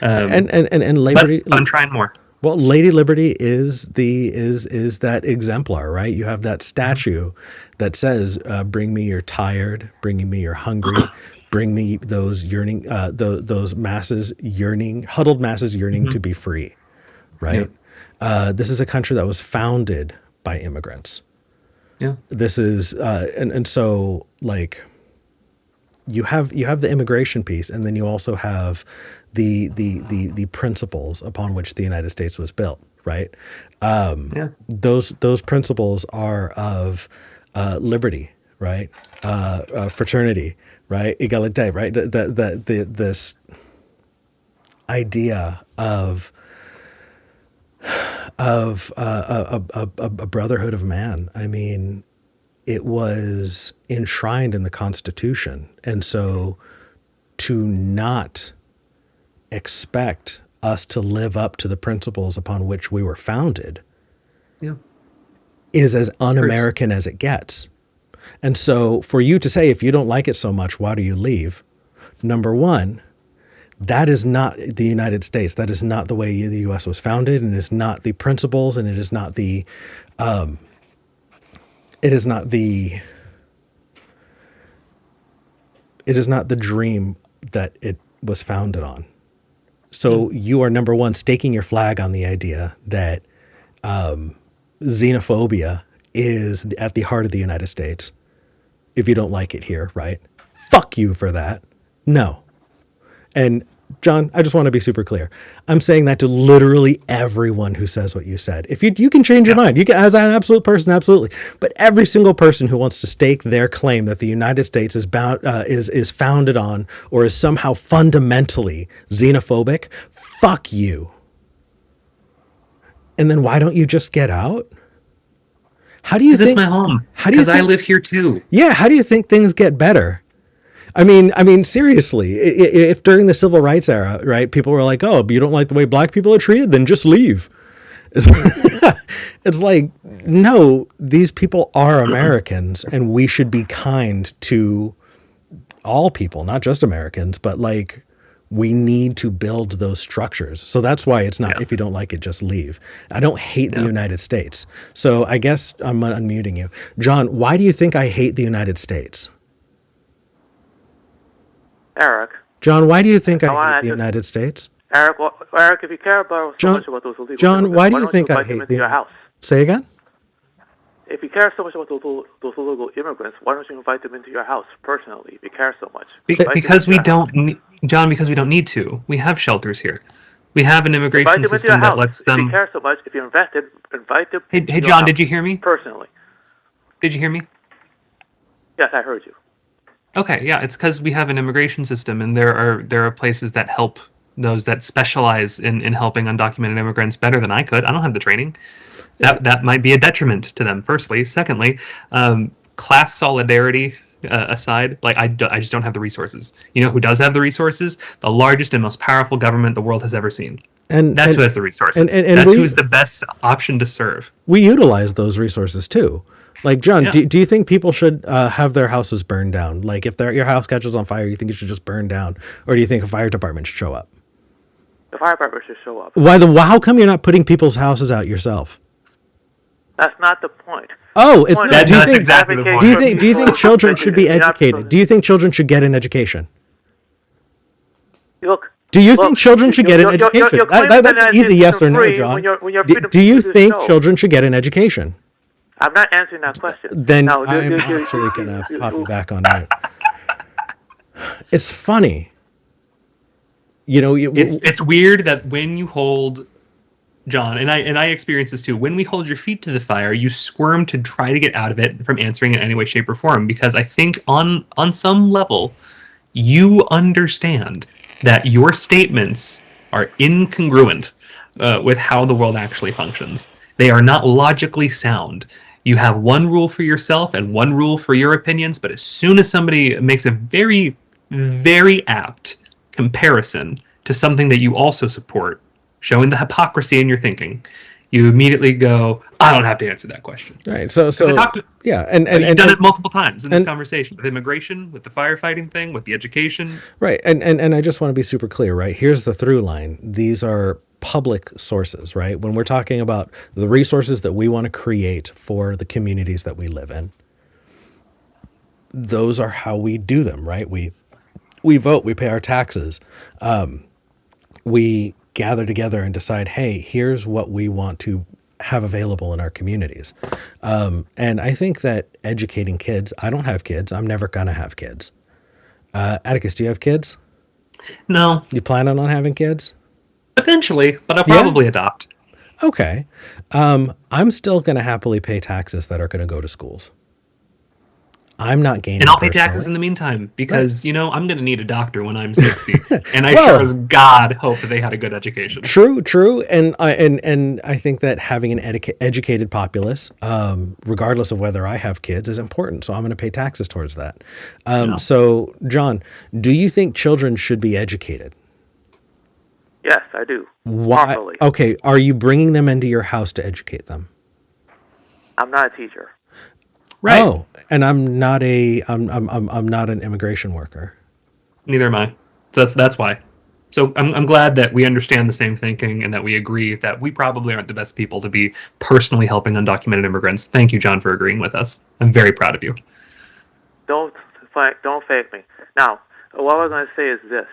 And Liberty, but I'm trying more. Well, Lady Liberty is that exemplar, right? You have that statue that says, "Bring me your tired, bring me your hungry, bring me those yearning, those masses yearning, huddled masses yearning to be free," right? Yeah. This is a country that was founded by immigrants. Yeah. This is, and so, like, you have the immigration piece, and then you also have the principles upon which the United States was built, right? Those principles are of liberty, right? Fraternity, right? Égalité, right? This idea of a brotherhood of man. I mean, it was enshrined in the Constitution, and so to not expect us to live up to the principles upon which we were founded is as un-American as it gets. And so for you to say, if you don't like it so much, why do you leave? Number one, that is not the United States. That is not the way the U.S. was founded, and it is not the principles, and it is not the dream that it was founded on. So you are, number one, staking your flag on the idea that xenophobia is at the heart of the United States. If you don't like it here, right? Fuck you for that. No. And John, I just want to be super clear. I'm saying that to literally everyone who says what you said. If you can change your mind, you can, as an absolute person, absolutely. But every single person who wants to stake their claim that the United States is is founded on or is somehow fundamentally xenophobic, fuck you. And then why don't you just get out? How do you think? It's my home. Because I live here too. Yeah. How do you think things get better? I mean, seriously, if during the civil rights era, right, people were like, "Oh, but you don't like the way black people are treated, then just leave." It's like, no, these people are Americans, and we should be kind to all people, not just Americans, but like, we need to build those structures. So that's why it's not, if you don't like it, just leave. I don't hate the United States. So I guess I'm unmuting you. John, why do you think I hate the United States? Eric. John, why do you think I hate the United States? Eric, if you care about so much about those illegal John, immigrants, why do you think I hate your house? Say again? If you care so much about those illegal immigrants, why don't you invite them into your house personally? If you care so much, because we don't, John. Because we don't need to. We have shelters here. We have an immigration system that lets them. If you care so much, if you invite them. Hey, John, did you hear me? Personally. Did you hear me? Yes, I heard you. Okay, yeah, it's because we have an immigration system, and there are places that help those that specialize in helping undocumented immigrants better than I could. I don't have the training. That might be a detriment to them, firstly. Secondly, class solidarity aside, like I just don't have the resources. You know who does have the resources? The largest and most powerful government the world has ever seen. That's who has the resources. That's who's the best option to serve. We utilize those resources too. Like, John, Yeah. do you think people should have their houses burned down? Like, if your house catches on fire, you think it should just burn down? Or do you think a fire department should show up? The fire department should show up. How come you're not putting people's houses out yourself? That's not the point. Oh, it's not. That's exactly the point. Do you think children should be educated? Do you think children should get an education? Look. Do you think children should get an education? That's an easy yes or no, John. Do you think children should get an education? I'm not answering that question. Then I'm actually going to pop you back on mute. It's funny. You know, it's weird that when you hold, John, and I experience this too, when we hold your feet to the fire, you squirm to try to get out of it from answering in any way, shape, or form, because I think on some level, you understand that your statements are incongruent with how the world actually functions. They are not logically sound. You have one rule for yourself and one rule for your opinions, but as soon as somebody makes a very, very apt comparison to something that you also support, showing the hypocrisy in your thinking, you immediately go, I don't have to answer that question. Right. So yeah, and you've done it multiple times in this conversation, with immigration, with the firefighting thing, with the education. Right. And I just want to be super clear, right? Here's the through line. These are public sources, right? When we're talking about the resources that we want to create for the communities that we live in, those are how we do them, right? We vote, we pay our taxes. We gather together and decide, hey, here's what we want to have available in our communities. And I think that educating kids, I don't have kids. I'm never going to have kids. Atticus, do you have kids? No. You planning on having kids? Potentially, but I'll probably adopt. Okay. I'm still going to happily pay taxes that are going to go to schools. I'm not gaining. And I'll pay taxes in the meantime because, I'm going to need a doctor when I'm 60. And I sure as God hope that they had a good education. True. And I think that having an educated populace, regardless of whether I have kids, is important. So I'm going to pay taxes towards that. So, John, do you think children should be educated? Yes, I do. Why? Properly. Okay. Are you bringing them into your house to educate them? I'm not a teacher. Right. Oh, and I'm not an immigration worker. Neither am I. So that's why. So I'm glad that we understand the same thinking and that we agree that we probably aren't the best people to be personally helping undocumented immigrants. Thank you, John, for agreeing with us. I'm very proud of you. Don't fake me. Now, what I was going to say is this.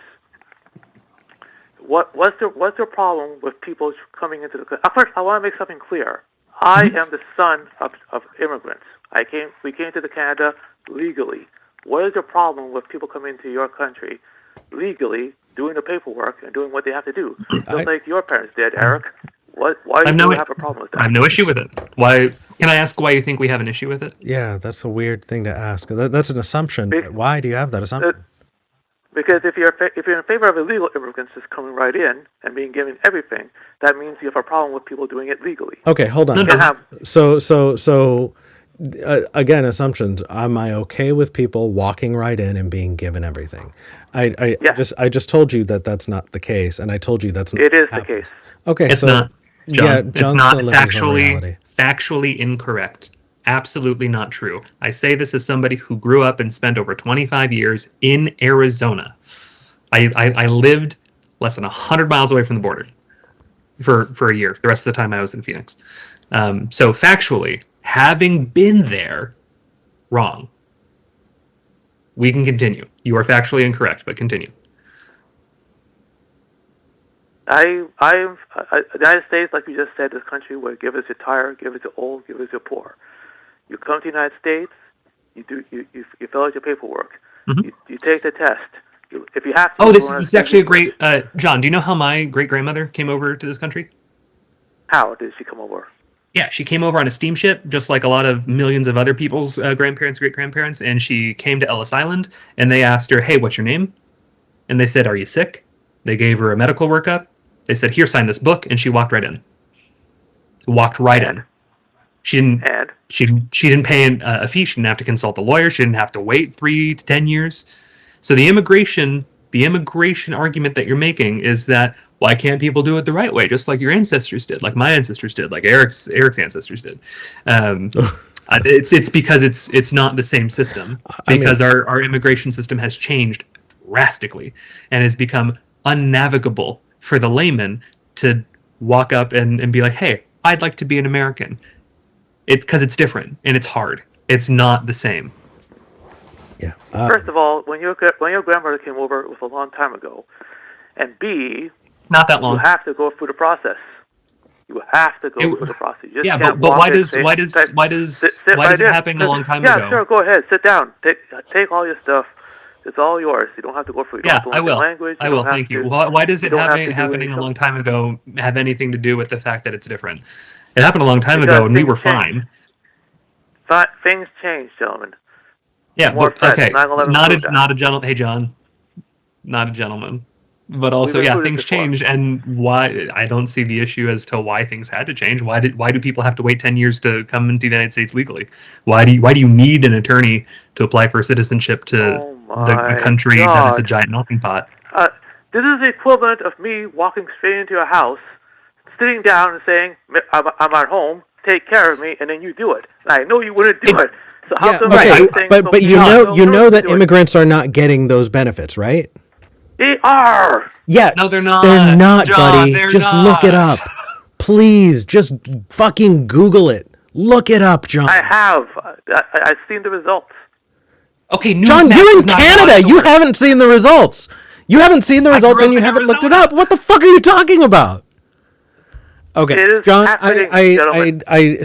What's the problem with people coming into the country? First, I want to make something clear. I am the son of immigrants. We came to Canada legally. What is the problem with people coming into your country legally, doing the paperwork and doing what they have to do? Just like your parents did, Eric. Why do you have a problem with that? I have no issue with it. Why? Can I ask why you think we have an issue with it? Yeah, that's a weird thing to ask. That's an assumption. Why do you have that assumption? Because if you're in favor of illegal immigrants just coming right in and being given everything, that means you have a problem with people doing it legally. Okay, hold on. So again, assumptions. Am I okay with people walking right in and being given everything? I just told you that that's not the case, and I told you that's not. It is the case. Okay, it's not. John, yeah, it's not factually incorrect. Absolutely not true. I say this as somebody who grew up and spent over 25 years in Arizona. I lived less than 100 miles away from the border for a year. The rest of the time I was in Phoenix. So factually, having been there, wrong. We can continue. You are factually incorrect, but continue. The United States, like you just said, this country will give us your tired, give us your old, give us your poor. You come to the United States, you fill out your paperwork, you take the test. If you have to. Oh, this is actually a great. John, do you know how my great grandmother came over to this country? How did she come over? Yeah, she came over on a steamship, just like a lot of millions of other people's grandparents, great grandparents, and she came to Ellis Island, and they asked her, "Hey, what's your name?" And they said, "Are you sick?" They gave her a medical workup. They said, "Here, sign this book," and she walked right in. Walked right in. She She didn't pay a fee. She didn't have to consult a lawyer. She didn't have to wait 3 to 10 years. So the immigration argument that you're making is that why can't people do it the right way, just like your ancestors did, like my ancestors did, like Eric's ancestors did. It's because it's not the same system, because our immigration system has changed drastically and has become unnavigable for the layman to walk up and be like, hey, I'd like to be an American. It's because it's different and it's hard. It's not the same. Yeah. First of all, when your grandmother came over, it was a long time ago, and B, not that long. You have to go through the process. You have to go through the process. You just but why does it happen a long time ago? Yeah, sure. Go ahead. Sit down. Take all your stuff. It's all yours. You don't have to go through. I will. Language. I will. Thank you. Why does it happening a long time ago have anything to do with the fact that it's different? It happened a long time ago, and we were fine. Things change, gentlemen. Yeah, but okay. Not a gentleman. Hey, John. Not a gentleman. But also, things change, and why? I don't see the issue as to why things had to change. Why do people have to wait 10 years to come into the United States legally? Why do you need an attorney to apply for citizenship to a country that is a giant melting pot? This is the equivalent of me walking straight into your house, sitting down and saying, "I'm at home. Take care of me," and then you do it. And I know you wouldn't do it. So how come? But you know that immigrants are not getting those benefits, right? They are. Yeah. No, they're not. They're not, John, buddy. they're just not. Look it up. Please, just fucking Google it. Look it up, John. I have. I've seen the results. Okay, John, you're in Canada. You haven't seen the results. You haven't seen the results and you haven't looked it up. What the fuck are you talking about? Okay, John,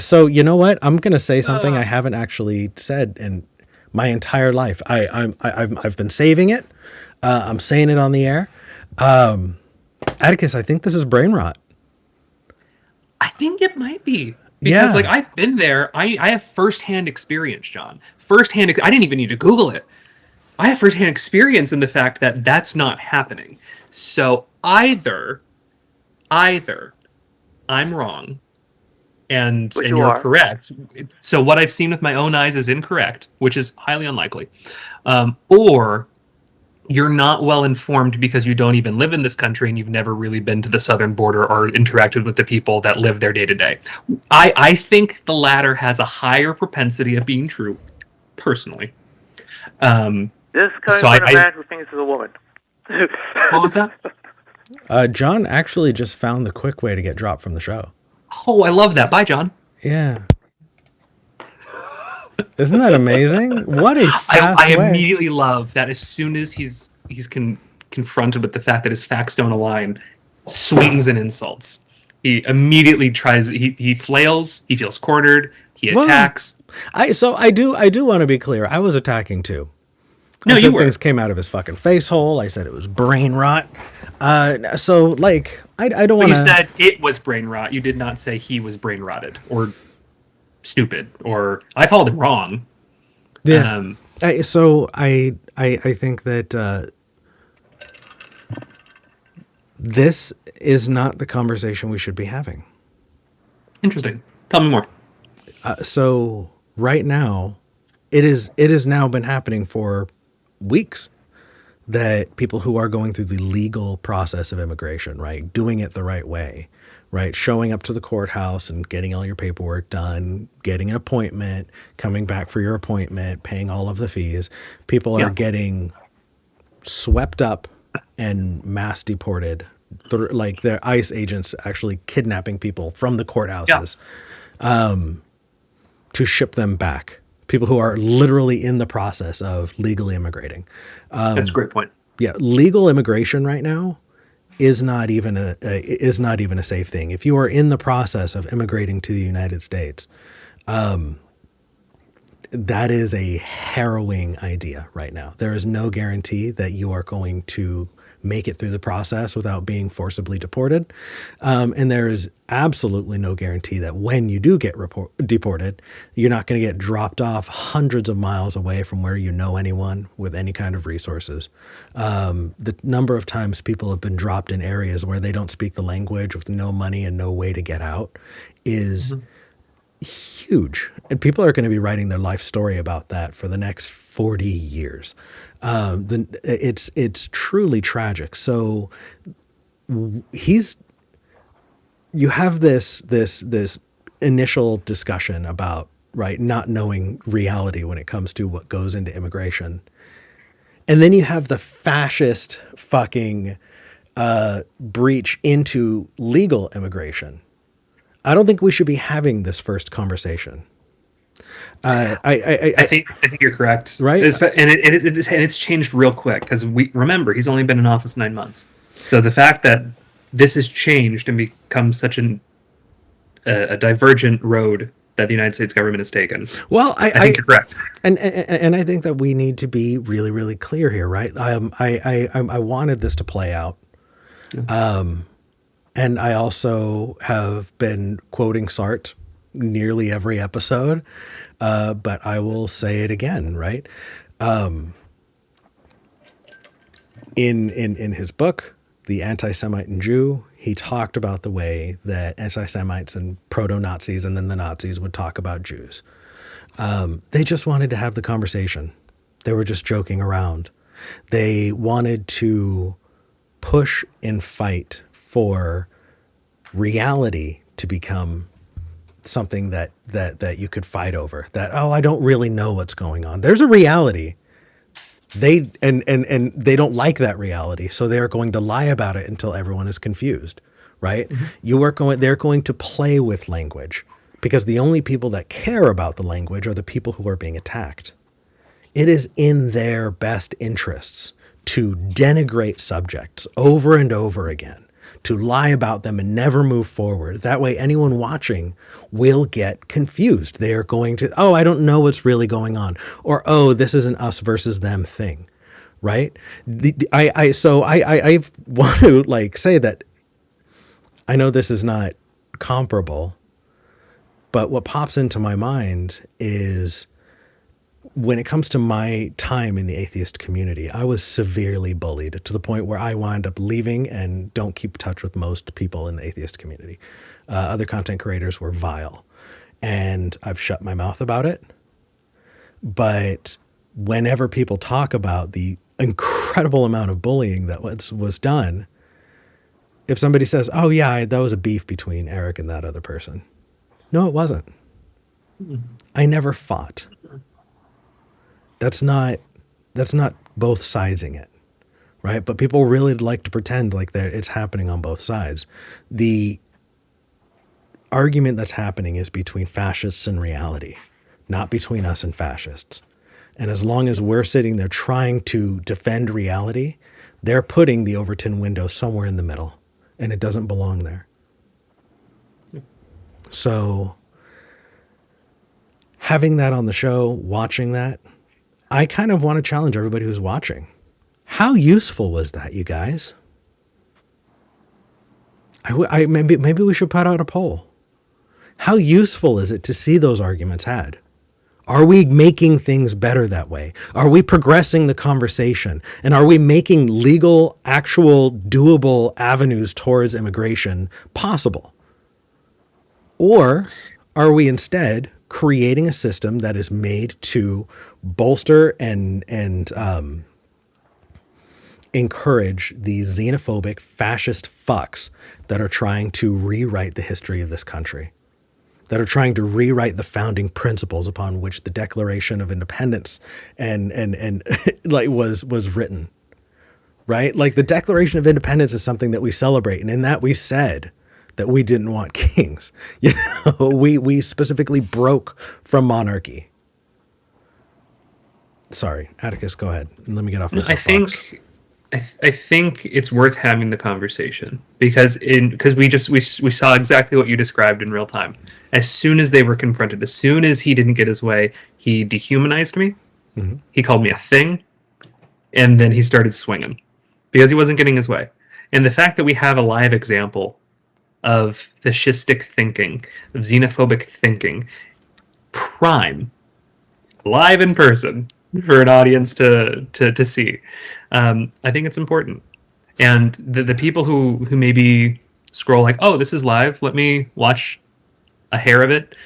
so you know what? I'm going to say something I haven't actually said in my entire life. I've been saving it. I'm saying it on the air. Atticus, I think this is brain rot. I think it might be. Because, I've been there. I have firsthand experience, John. I didn't even need to Google it. I have firsthand experience in the fact that that's not happening. So either I'm wrong and you're correct. So what I've seen with my own eyes is incorrect, which is highly unlikely. Or you're not well informed because you don't even live in this country and you've never really been to the southern border or interacted with the people that live there day to day. I think the latter has a higher propensity of being true, personally. This coming from a man who thinks he's a woman. What was that? John actually just found the quick way to get dropped from the show. Oh, I love that. Bye, John. Yeah. Isn't that amazing? What a fast I way. immediately love that as soon as he's confronted with the fact that his facts don't align, swings and insults. He immediately tries. He flails. He feels cornered. He attacks. I do want to be clear. I was attacking too. No, you were. Things came out of his fucking face hole. I said it was brain rot. I don't want to. You said it was brain rot. You did not say he was brain rotted or stupid, or I called him wrong. Yeah. I think that this is not the conversation we should be having. Interesting. Tell me more. So right now, it has now been happening for weeks that people who are going through the legal process of immigration, right, doing it the right way, right, showing up to the courthouse and getting all your paperwork done, getting an appointment, coming back for your appointment, paying all of the fees, people are getting swept up and mass deported, like their ICE agents actually kidnapping people from the courthouses to ship them back. People who are literally in the process of legally immigrating. That's a great point. Yeah, legal immigration right now is not even a safe thing. If you are in the process of immigrating to the United States, that is a harrowing idea right now. There is no guarantee that you are going to make it through the process without being forcibly deported. And there is absolutely no guarantee that when you do get deported, you're not going to get dropped off hundreds of miles away from where you know anyone with any kind of resources. The number of times people have been dropped in areas where they don't speak the language with no money and no way to get out is huge, and people are going to be writing their life story about that for the next 40 years. It's truly tragic. So he's you have this initial discussion about, right, not knowing reality when it comes to what goes into immigration, and then you have the fascist fucking breach into legal immigration. I don't think we should be having this first conversation. I think you're correct, Right? and it's changed real quick because we remember he's only been in office 9 months. So the fact that this has changed and become such a divergent road that the United States government has taken. Well, I think you're correct, and I think that we need to be really, really clear here, right? I wanted this to play out, and I also have been quoting Sartre nearly every episode, but I will say it again, right? In his book, The Anti-Semite and Jew, he talked about the way that anti-Semites and proto-Nazis and then the Nazis would talk about Jews. They just wanted to have the conversation. They were just joking around. They wanted to push and fight for reality to become something that you could fight over. That, oh, I don't really know what's going on. There's a reality. They and they don't like that reality, so they're going to lie about it until everyone is confused, right? Mm-hmm. They're going to play with language because the only people that care about the language are the people who are being attacked. It is in their best interests to denigrate subjects over and over again, to lie about them and never move forward. That way anyone watching will get confused. They are going to, oh, I don't know what's really going on. Or, oh, this is an us versus them thing, right? I want to like say that I know this is not comparable, but what pops into my mind is when it comes to my time in the atheist community, I was severely bullied to the point where I wound up leaving and don't keep touch with most people in the atheist community. Other content creators were vile, and I've shut my mouth about it. But whenever people talk about the incredible amount of bullying that was done, if somebody says, oh yeah, that was a beef between Eric and that other person. No, it wasn't. I never fought. That's not both sidesing it, right? But people really like to pretend like it's happening on both sides. The argument that's happening is between fascists and reality, not between us and fascists. And as long as we're sitting there trying to defend reality, they're putting the Overton window somewhere in the middle, and it doesn't belong there. So having that on the show, watching that, I kind of want to challenge everybody who's watching. How useful was that, you guys? Maybe we should put out a poll. How useful is it to see those arguments had? Are we making things better that way? Are we progressing the conversation? And are we making legal, actual, doable avenues towards immigration possible? Or are we instead creating a system that is made to bolster and encourage these xenophobic fascist fucks that are trying to rewrite the history of this country, that are trying to rewrite the founding principles upon which the Declaration of Independence and like was written, right? Like the Declaration of Independence is something that we celebrate, and in that we said that we didn't want kings. You know, we specifically broke from monarchy. Sorry, Atticus, go ahead. Let me get off my soapbox. I think it's worth having the conversation because we saw exactly what you described in real time. As soon as they were confronted, as soon as he didn't get his way, he dehumanized me. Mm-hmm. He called me a thing, and then he started swinging because he wasn't getting his way. And the fact that we have a live example of fascistic thinking, of xenophobic thinking, prime, live in person for an audience to see. I think it's important. And the people who maybe scroll like, oh, this is live, let me watch a hair of it.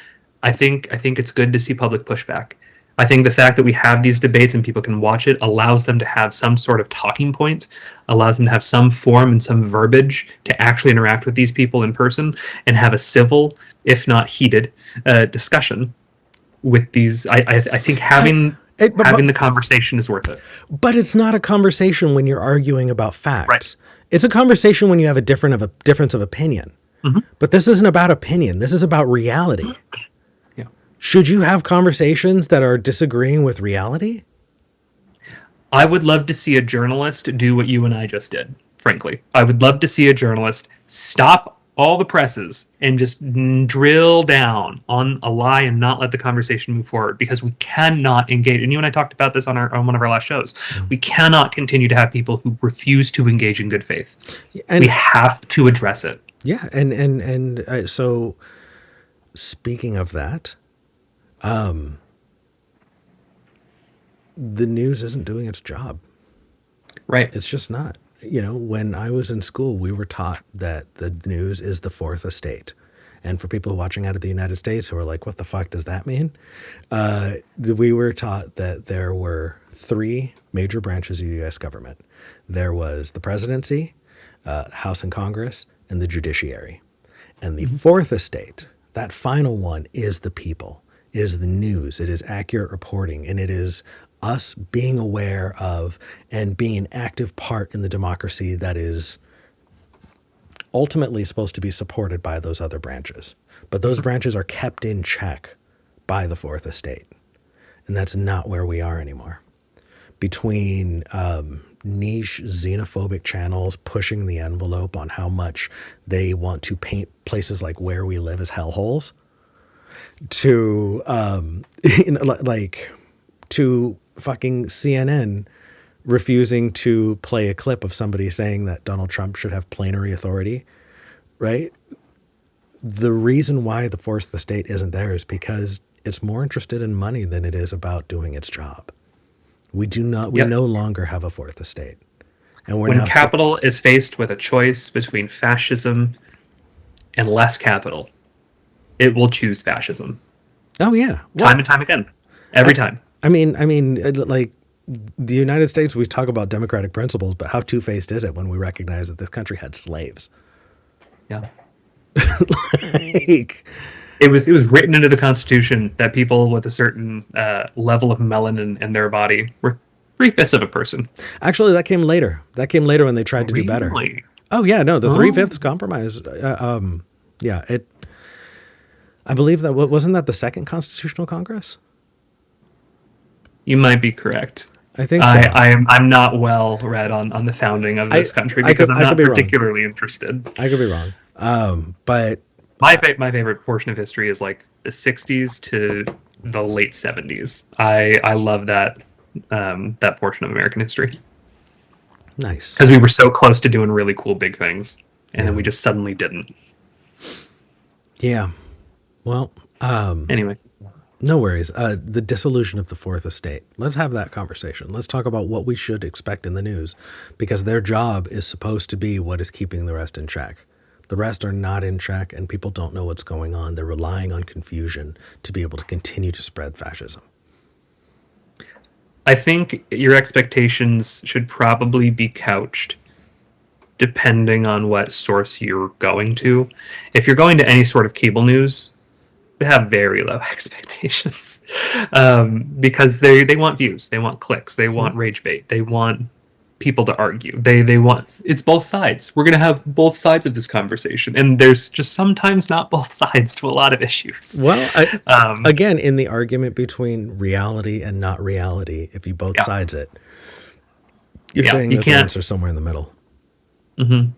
I think it's good to see public pushback. I think the fact that we have these debates and people can watch it allows them to have some sort of talking point, allows them to have some form and some verbiage to actually interact with these people in person and have a civil, if not heated, discussion with these. I think having the conversation is worth it. But it's not a conversation when you're arguing about facts. Right. It's a conversation when you have a difference of opinion. Mm-hmm. But this isn't about opinion. This is about reality. Yeah. Should you have conversations that are disagreeing with reality? I would love to see a journalist do what you and I just did, frankly. I would love to see a journalist stop all the presses and just drill down on a lie and not let the conversation move forward, because we cannot engage. And you and I talked about this on one of our last shows. Mm-hmm. We cannot continue to have people who refuse to engage in good faith. And we have to address it. Yeah. And so speaking of that, the news isn't doing its job. Right. It's just not. You know, when I was in school, we were taught that the news is the fourth estate. And for people watching out of the United States who are like, what the fuck does that mean? We were taught that there were three major branches of the U.S. government. There was the presidency, House and Congress, and the judiciary. And the fourth estate, that final one, is the people. It is the news. It is accurate reporting. And it is us being aware of and being an active part in the democracy that is ultimately supposed to be supported by those other branches. But those branches are kept in check by the fourth estate. And that's not where we are anymore. Between niche xenophobic channels pushing the envelope on how much they want to paint places like where we live as hellholes, to to fucking CNN refusing to play a clip of somebody saying that Donald Trump should have plenary authority, right? The reason why the fourth estate isn't there is because it's more interested in money than it is about doing its job. We no longer have a fourth estate. And when capital is faced with a choice between fascism and less capital, it will choose fascism. Oh yeah. Time and time again. Every time. I mean, like the United States, we talk about democratic principles, but how two-faced is it when we recognize that this country had slaves? Yeah. Like, it was written into the Constitution that people with a certain level of melanin in their body were 3/5 of a person. Actually, that came later. That came later when they tried to do better. Oh yeah, no, the 3/5 compromise. Yeah, it. I believe that wasn't that the second Constitutional Congress. You might be correct. I think so. I'm not well read on the founding of this country because I'm not particularly interested. I could be wrong. But my favorite portion of history is like the 60s to the late 70s. I love that portion of American history. Nice. Because we were so close to doing really cool big things, and then we just suddenly didn't. Yeah. Well, anyway. No worries. The dissolution of the fourth estate. Let's have that conversation. Let's talk about what we should expect in the news, because their job is supposed to be what is keeping the rest in check. The rest are not in check, and people don't know what's going on. They're relying on confusion to be able to continue to spread fascism. I think your expectations should probably be couched depending on what source you're going to. If you're going to any sort of cable news, have very low expectations, because they want views, they want clicks, they want rage bait, they want people to argue, they want, it's both sides. We're going to have both sides of this conversation, and there's just sometimes not both sides to a lot of issues. Well, again, in the argument between reality and not reality, if you both sides it, you're saying that the answer's somewhere in the middle. Mm-hmm.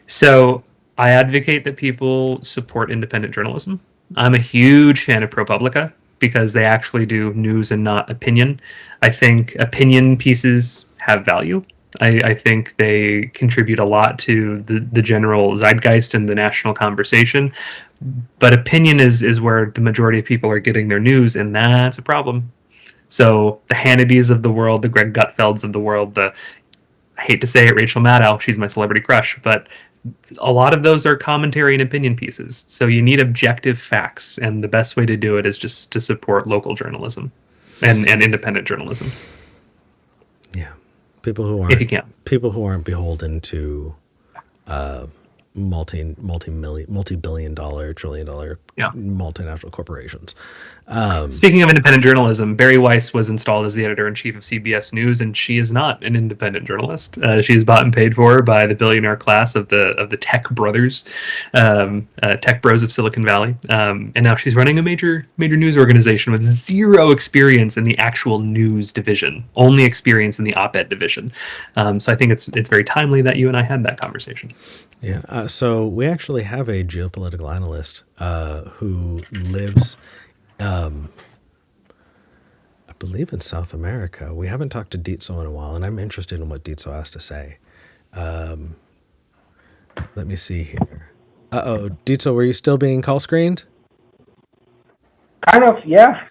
So I advocate that people support independent journalism. I'm a huge fan of ProPublica because they actually do news and not opinion. I think opinion pieces have value. I think they contribute a lot to the general zeitgeist and the national conversation. But opinion is where the majority of people are getting their news, and that's a problem. So the Hannitys of the world, the Greg Gutfelds of the world, I hate to say it, Rachel Maddow, she's my celebrity crush, but a lot of those are commentary and opinion pieces. So you need objective facts, and the best way to do it is just to support local journalism and independent journalism. Yeah, people who if you can. aren't beholden to multi-billion dollar, trillion dollar Yeah. multinational corporations. Speaking of independent journalism, Barry Weiss was installed as the editor-in-chief of CBS News, and she is not an independent journalist. She is bought and paid for by the billionaire class of the tech brothers, tech bros of Silicon Valley, and now she's running a major news organization with zero experience in the actual news division, only experience in the op-ed division. So I think it's very timely that you and I had that conversation. Yeah. So we actually have a geopolitical analyst who lives, I believe, in South America. We haven't talked to Dietzo in a while, and I'm interested in what Dietzo has to say. Let me see here. Dietzo, were you still being call screened? Kind of, yeah.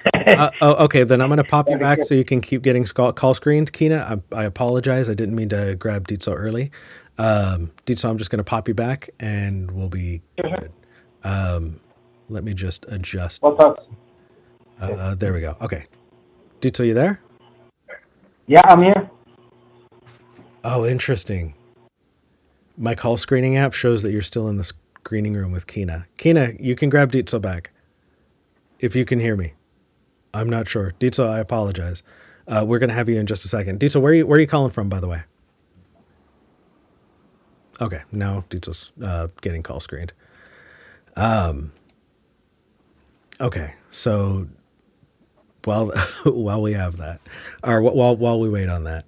Okay. Then I'm going to pop you back so you can keep getting call screened. Kina, I apologize. I didn't mean to grab Dietzo early. Dietzo, I'm just going to pop you back, and we'll be good. Let me just adjust. What's up? There we go. Okay. Dietzo, you there? Yeah, I'm here. Oh, interesting. My call screening app shows that you're still in the screening room with Kina. Kina, you can grab Dietzo back if you can hear me. I'm not sure. Dietzo, I apologize. We're going to have you in just a second. Dietzo, where are you calling from, by the way? Okay, now Dietzo's getting call screened. Okay, so while we have that, or while we wait on that,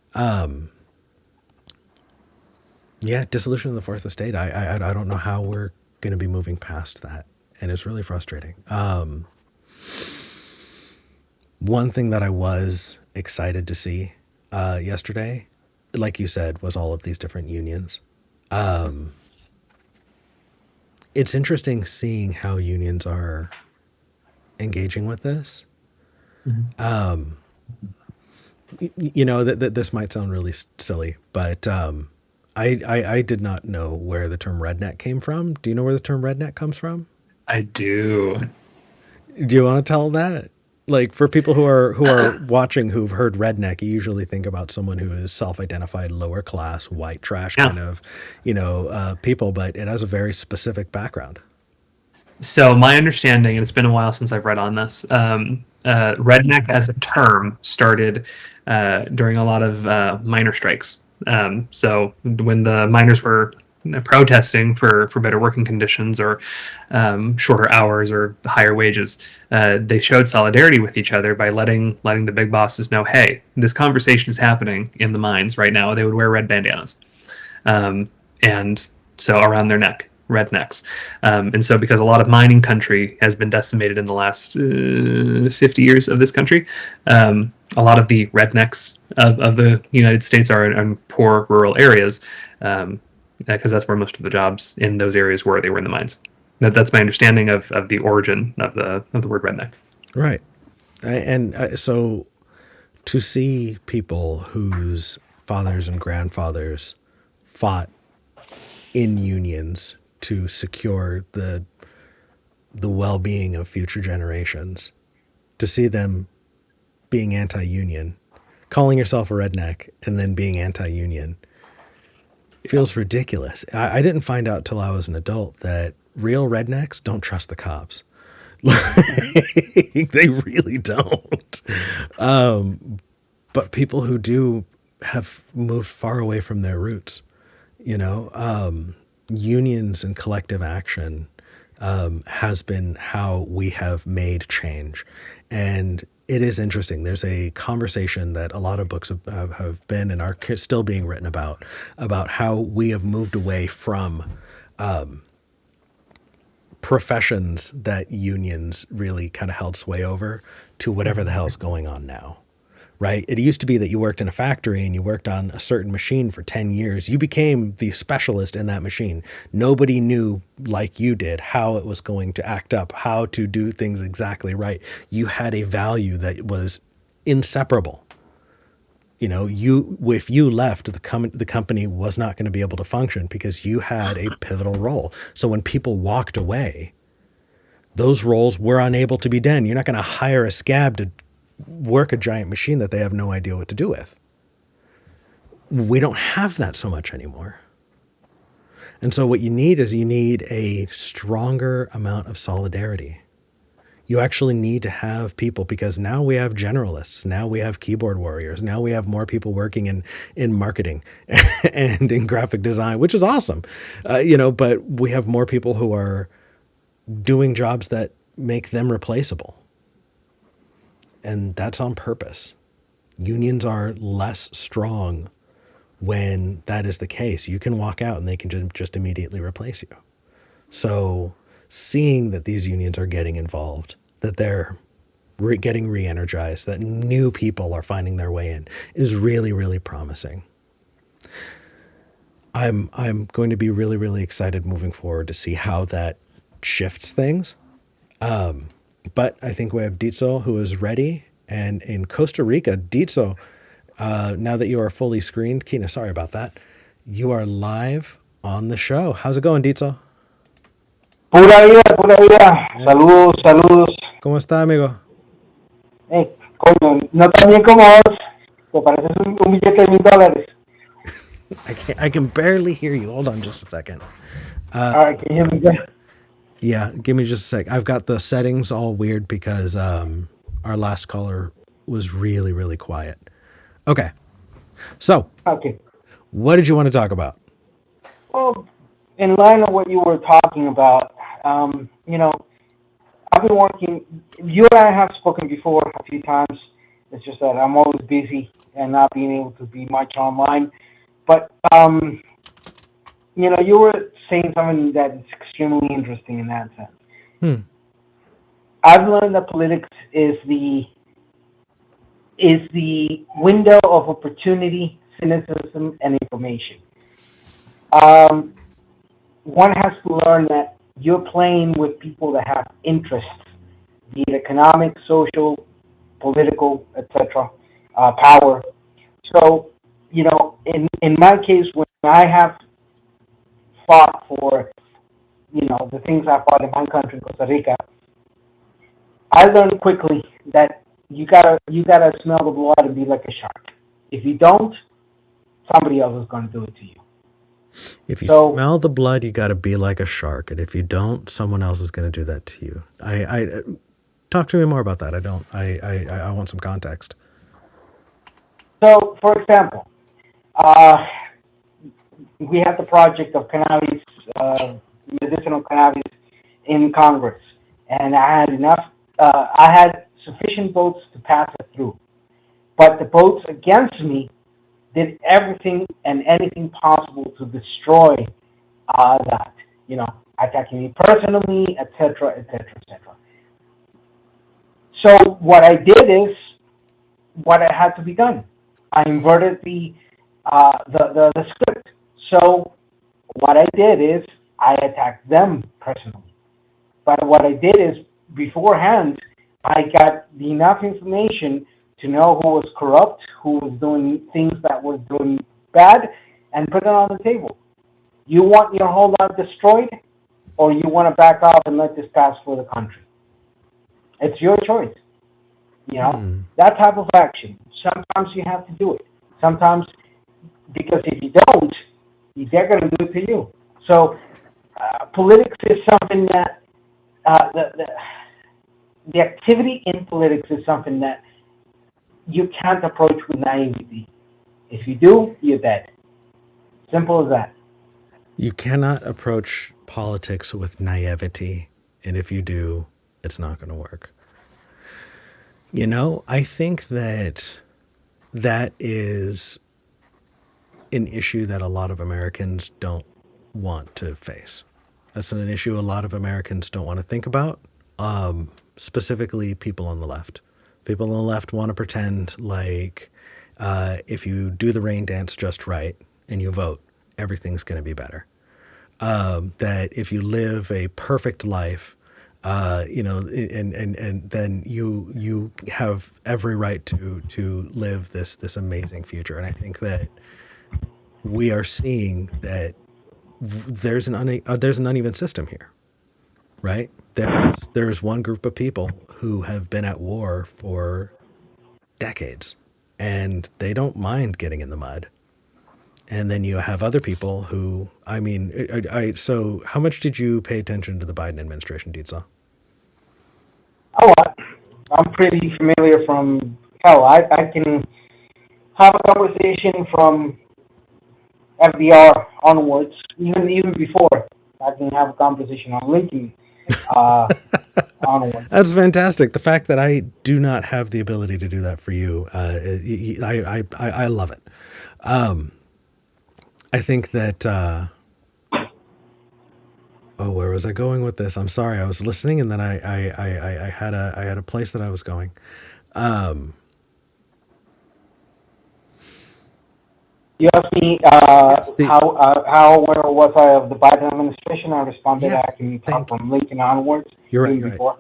yeah, dissolution of the fourth estate. I don't know how we're going to be moving past that, and it's really frustrating. One thing that I was excited to see yesterday, like you said, was all of these different unions. It's interesting seeing how unions are engaging with this. Mm-hmm. This might sound really silly, but I did not know where the term redneck came from. Do you know where the term redneck comes from? I do. Do you want to tell that? Like, for people who are watching who've heard redneck, you usually think about someone who is self-identified lower class, white trash kind of, people, but it has a very specific background. So my understanding, and it's been a while since I've read on this, redneck as a term started during a lot of miner strikes. So when the miners were protesting for better working conditions or shorter hours or higher wages, they showed solidarity with each other by letting the big bosses know, hey, this conversation is happening in the mines right now. They would wear red bandanas, and so around their neck, rednecks. And so because a lot of mining country has been decimated in the last 50 years of this country, a lot of the rednecks of the United States are in poor rural areas, because that's where most of the jobs in those areas were. They were in the mines. That's my understanding of the origin of the word redneck. Right. And so to see people whose fathers and grandfathers fought in unions to secure the well-being of future generations, to see them being anti-union, calling yourself a redneck and then being anti-union, feels ridiculous. I didn't find out till I was an adult that real rednecks don't trust the cops. They really don't. But people who do have moved far away from their roots. Unions and collective action has been how we have made change. And it is interesting. There's a conversation that a lot of books have been and are still being written about how we have moved away from professions that unions really kind of held sway over to whatever the hell's going on now. Right? It used to be that you worked in a factory and you worked on a certain machine for 10 years. You became the specialist in that machine. Nobody knew like you did how it was going to act up, how to do things exactly right. You had a value that was inseparable You know, if you left, the company was not going to be able to function because you had a pivotal role. So when people walked away, those roles were unable to be done. You're not going to hire a scab to work a giant machine that they have no idea what to do with. We don't have that so much anymore. And so what you need is a stronger amount of solidarity. You actually need to have people, because now we have generalists, now we have keyboard warriors, now we have more people working in marketing and in graphic design, which is awesome. But we have more people who are doing jobs that make them replaceable. And that's on purpose. Unions are less strong when that is the case. You can walk out and they can just immediately replace you. So seeing that these unions are getting involved, that they're getting re-energized, that new people are finding their way in, is really, really promising. I'm going to be really, really excited moving forward to see how that shifts things. But I think we have Ditso who is ready. And in Costa Rica, Ditso, now that you are fully screened, Kina, sorry about that, you are live on the show. How's it going, Ditso? Pura vida, pura vida. Saludos, saludos. ¿Cómo está, amigo? Coño, no tan bien como vos. Te pareces un billete de $1,000. I can barely hear you. Hold on just a second. All right, can you hear me good? Yeah, give me just a sec. I've got the settings all weird because our last caller was really, really quiet. Okay. So, Okay. What did you want to talk about? Well, in line of what you were talking about, I've been working, you and I have spoken before a few times. It's just that I'm always busy and not being able to be much online. But, you were saying something that's extremely interesting in that sense. I've learned that politics is the window of opportunity, cynicism, and information. One has to learn that you're playing with people that have interests, be it economic, social, political, etc., power. So, in my case, when I have fought for, the things I fought in my country, Costa Rica, I learned quickly that you gotta smell the blood and be like a shark. If you don't, somebody else is going to do it to you. If you smell the blood, you got to be like a shark, and if you don't, someone else is going to do that to you. I talk to me more about that. I want some context. So, for example, we have the project of cannabis, medicinal cannabis, in Congress, and I had sufficient votes to pass it through. But the votes against me did everything and anything possible to destroy that, attacking me personally, etc., etc., etc. So what I did is what I had to be done. I inverted the script. So what I did is I attacked them personally. But what I did is beforehand, I got enough information to know who was corrupt, who was doing things that were doing bad, and put it on the table. You want your whole lot destroyed, or you want to back off and let this pass for the country? It's your choice. That type of action. Sometimes you have to do it. Sometimes, because if you don't, they're going to do it to you. So, politics is something that the activity in politics is something that you can't approach with naivety. If you do, you're dead. Simple as that. You cannot approach politics with naivety, and if you do, it's not going to work. I think that is an issue that a lot of Americans don't want to face. That's an issue a lot of Americans don't want to think about, specifically people on the left. People on the left want to pretend like if you do the rain dance just right and you vote, everything's going to be better. That if you live a perfect life and then you have every right to live this amazing future. And I think that we are seeing that there's an uneven system here, right? There's one group of people who have been at war for decades, and they don't mind getting in the mud. And then you have other people who, I mean, so how much did you pay attention to the Biden administration, Dietzel? A lot. I'm pretty familiar from hell. I can have a conversation from FDR onwards, even before. I can have a conversation on Lincoln onwards. That's fantastic. The fact that I do not have the ability to do that for you, I love it. I think that. Where was I going with this? I'm sorry. I was listening, and then I had a place that I was going. You asked me how aware was I of the Biden administration. I responded, Yes, I can talk from Lincoln onwards. You're right. even before.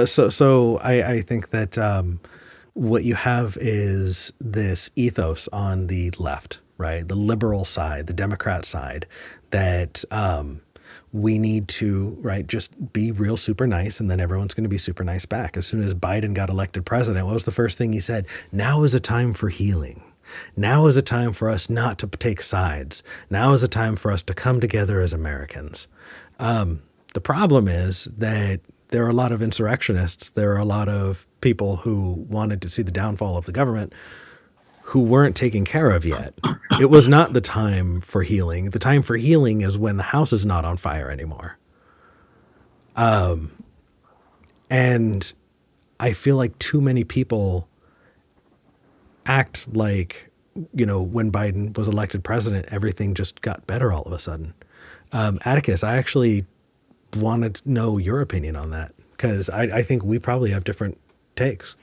So I think that what you have is this ethos on the left, right? The liberal side, the Democrat side, that we need to, right, just be real super nice, and then everyone's going to be super nice back. As soon as Biden got elected president, what was the first thing he said? Now is a time for healing. Now is a time for us not to take sides. Now is a time for us to come together as Americans. The problem is that there are a lot of insurrectionists. There are a lot of people who wanted to see the downfall of the government who weren't taken care of yet. It was not the time for healing. The time for healing is when the house is not on fire anymore. And I feel like too many people act like, when Biden was elected president, everything just got better all of a sudden. Atticus, I actually wanted to know your opinion on that, because I think we probably have different takes.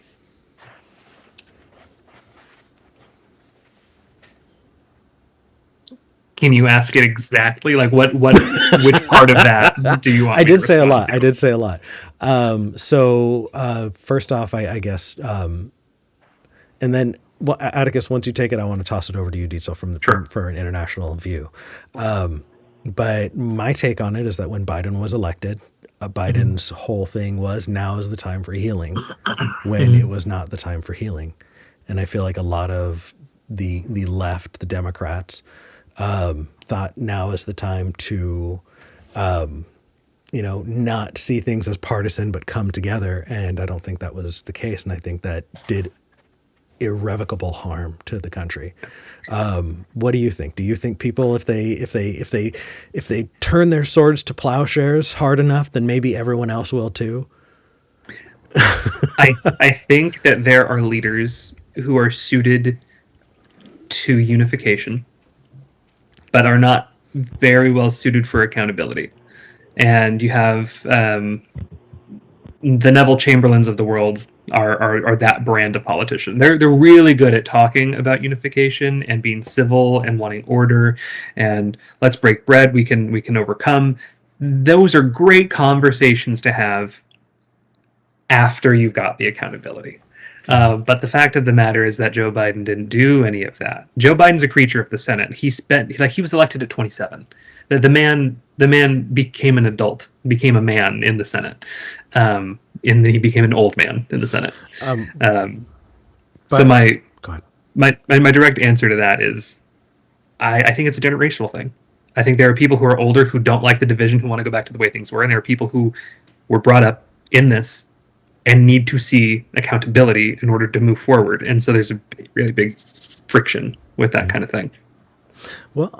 Can you ask it exactly? Like which part of that do you want? I did say a lot. So first off, I guess, and then Atticus, once you take it, I want to toss it over to you, Dietzel, for an international view. But my take on it is that when Biden was elected, Biden's whole thing was, now is the time for healing, when it was not the time for healing. And I feel like a lot of the left, the Democrats, thought now is the time to, not see things as partisan, but come together. And I don't think that was the case. And I think that did irrevocable harm to the country. What do you think? Do you think people, if they turn their swords to plowshares hard enough, then maybe everyone else will too? I think that there are leaders who are suited to unification, but are not very well suited for accountability. And you have the Neville Chamberlains of the world are that brand of politician. They're really good at talking about unification and being civil and wanting order and let's break bread. We can overcome. Those are great conversations to have after you've got the accountability. But the fact of the matter is that Joe Biden didn't do any of that. Joe Biden's a creature of the Senate. He was elected at 27. The man became an adult, became a man in the Senate. He became an old man in the Senate. So my direct answer to that is, I think it's a generational thing. I think there are people who are older who don't like the division, who want to go back to the way things were, and there are people who were brought up in this and need to see accountability in order to move forward. And so there's a really big friction with that kind of thing. Well,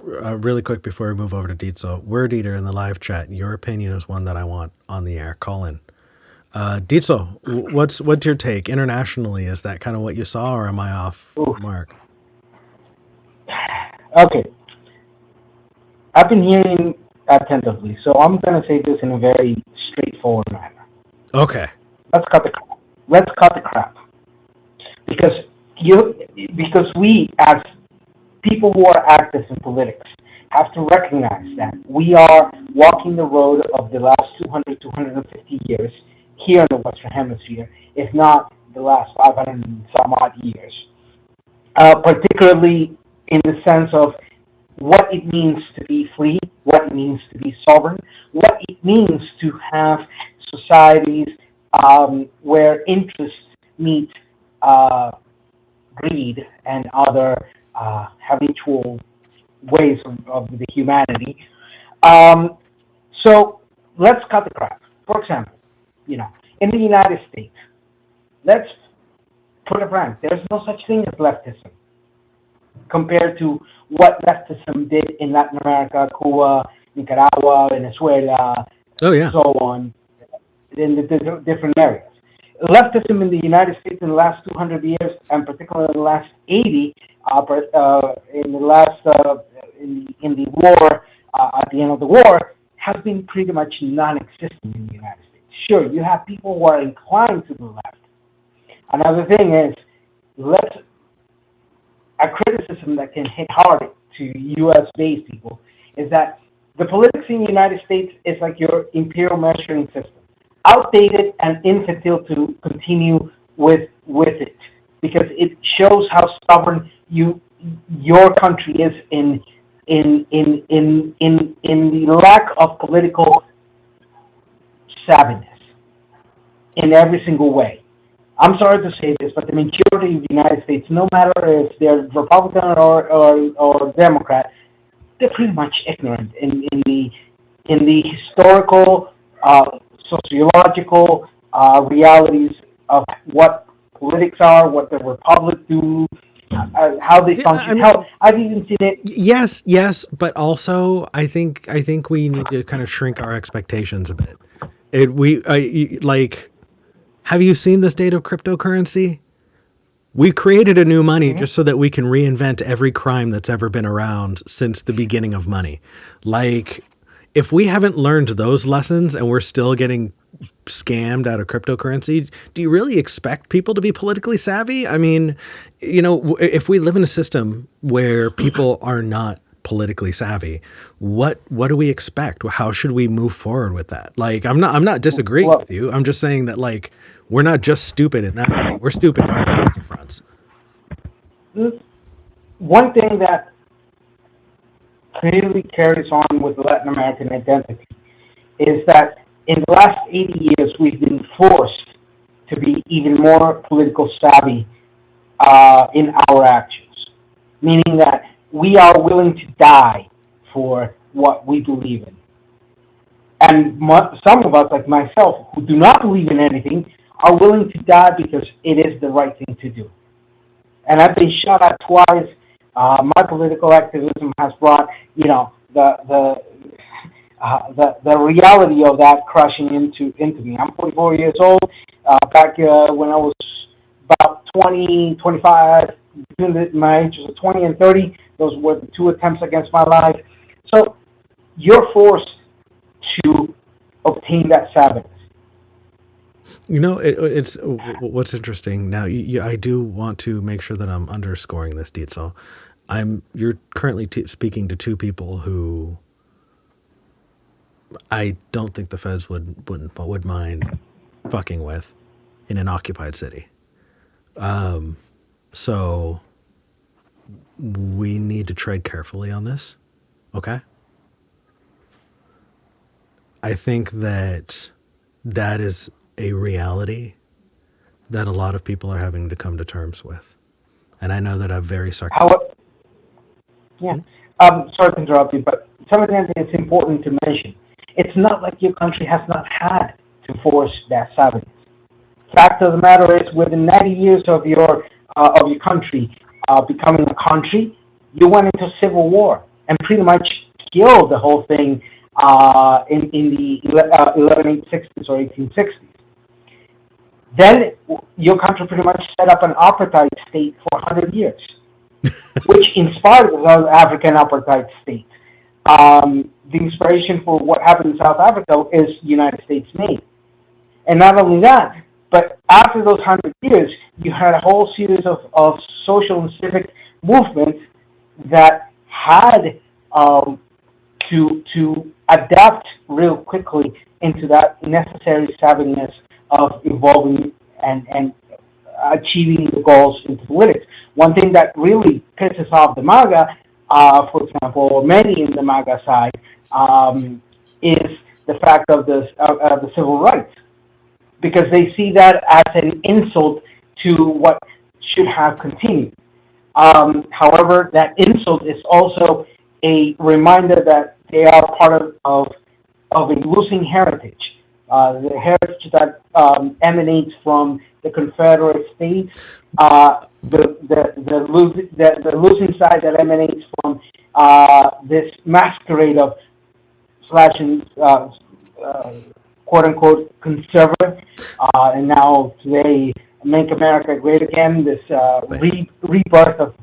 really quick before we move over to Dietzel, Word Eater in the live chat, your opinion is one that I want on the air. Call in. Dietzel, what's your take internationally? Is that kind of what you saw, or am I off mark? Okay. I've been hearing attentively, so I'm going to say this in a very straightforward manner. Okay. Let's cut the crap. Because we, as people who are active in politics, have to recognize that we are walking the road of the last 200, 250 years here in the Western Hemisphere, if not the last 500 and some odd years, particularly in the sense of what it means to be free, what it means to be sovereign, what it means to have societies where interests meet greed and other habitual ways of the humanity. Um, so let's cut the crap. For example, in the United States, let's put a brand. There's no such thing as leftism compared to what leftism did in Latin America, Cuba, Nicaragua, Venezuela, Oh yeah. so on, in the different areas. Leftism in the United States in the last 200 years, and particularly in the last 80, in the last in the war, at the end of the war, has been pretty much non-existent in the United States. Sure, you have people who are inclined to the left. Another thing is, a criticism that can hit hard to U.S.-based people is that the politics in the United States is like your imperial measuring system, outdated and infantile to continue with it, because it shows how stubborn your country is in the lack of political savviness in every single way. I'm sorry to say this, but the majority of the United States, no matter if they're Republican or Democrat, they're pretty much ignorant in the historical, sociological realities of what politics are, what the republic do, how they function. I've even seen it. Yes, but also I think we need to kind of shrink our expectations a bit. Have you seen the state of cryptocurrency? We created a new money just so that we can reinvent every crime that's ever been around since the beginning of money. Like, if we haven't learned those lessons and we're still getting scammed out of cryptocurrency, do you really expect people to be politically savvy? I mean, if we live in a system where people are not politically savvy, what do we expect? How should we move forward with that? Like, I'm not disagreeing with you. I'm just saying that, like, we're not just stupid in that way. We're stupid in lots of fronts. One thing that clearly carries on with Latin American identity is that in the last 80 years, we've been forced to be even more political savvy in our actions, meaning that we are willing to die for what we believe in. And some of us, like myself, who do not believe in anything, are willing to die because it is the right thing to do. And I've been shot at twice. My political activism has brought, the reality of that crashing into me. I'm 44 years old. Back when I was about 20, 25, between my ages of 20 and 30, those were the two attempts against my life. So you're forced to obtain that savviness. It's what's interesting now. I do want to make sure that I'm underscoring this, Dietzel. You're currently speaking to two people who I don't think the feds would mind fucking with in an occupied city. So we need to tread carefully on this. Okay. I think that is a reality that a lot of people are having to come to terms with. And I know that I'm very sarcastic. Sorry to interrupt you, but something that it's important to mention. It's not like your country has not had to force that savviness. Fact of the matter is, within 90 years of your country becoming a country, you went into civil war and pretty much killed the whole thing in the 1160s or 1860s. Then your country pretty much set up an apartheid state for 100 years, which inspired the South African apartheid state. The inspiration for what happened in South Africa is United States made. And not only that, but after those 100 years, you had a whole series of social and civic movements that had to adapt real quickly into that necessary savviness of evolving and achieving the goals in politics. One thing that really pisses off the MAGA, for example, or many in the MAGA side, is the fact of the civil rights, because they see that as an insult to what should have continued. However, that insult is also a reminder that they are part of a losing heritage. The heritage that emanates from the Confederate States, the losing side that emanates from this masquerade of slashing, quote unquote, conservative, and now today, Make America Great Again, this rebirth of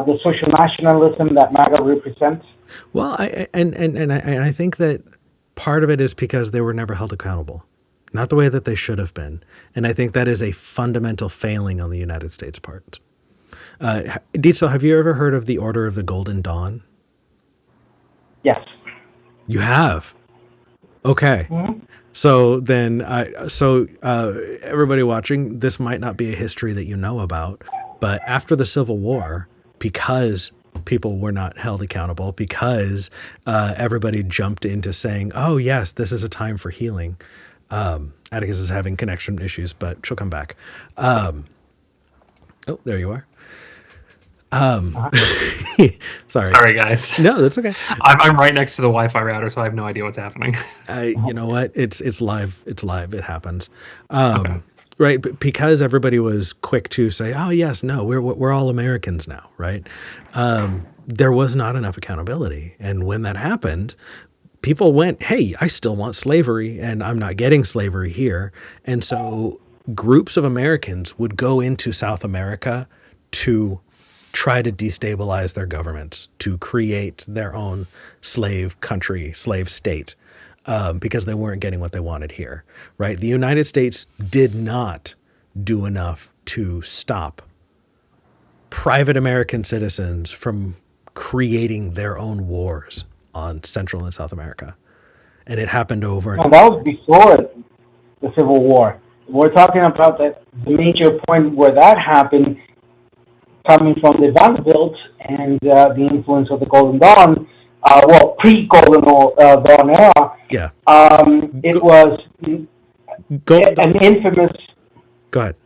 the social nationalism that MAGA represents. Well, I think that part of it is because they were never held accountable, not the way that they should have been. And I think that is a fundamental failing on the United States' part. Dietzel, have you ever heard of the Order of the Golden Dawn? Yes. You have? Okay. Mm-hmm. So then, everybody watching, this might not be a history that you know about, but after the Civil War, because people were not held accountable, because everybody jumped into saying, oh, yes, this is a time for healing. Atticus is having connection issues, but she'll come back. Oh, there you are. Sorry, guys. No, that's okay. I'm right next to the Wi-Fi router, so I have no idea what's happening. You know what? It's live. It's live. It happens. Okay. Right, because everybody was quick to say, "Oh yes, no, we're all Americans now," right? There was not enough accountability, and when that happened, people went, "Hey, I still want slavery, and I'm not getting slavery here," and so groups of Americans would go into South America to try to destabilize their governments, to create their own slave country, slave state. Because they weren't getting what they wanted here, right? The United States did not do enough to stop private American citizens from creating their own wars on Central and South America. And it happened over and over. That was before the Civil War. We're talking about the major point where that happened, coming from the Vanderbilts and the influence of the Golden Dawn. Pre-Golden Dawn era. Yeah. It was an infamous. Go ahead.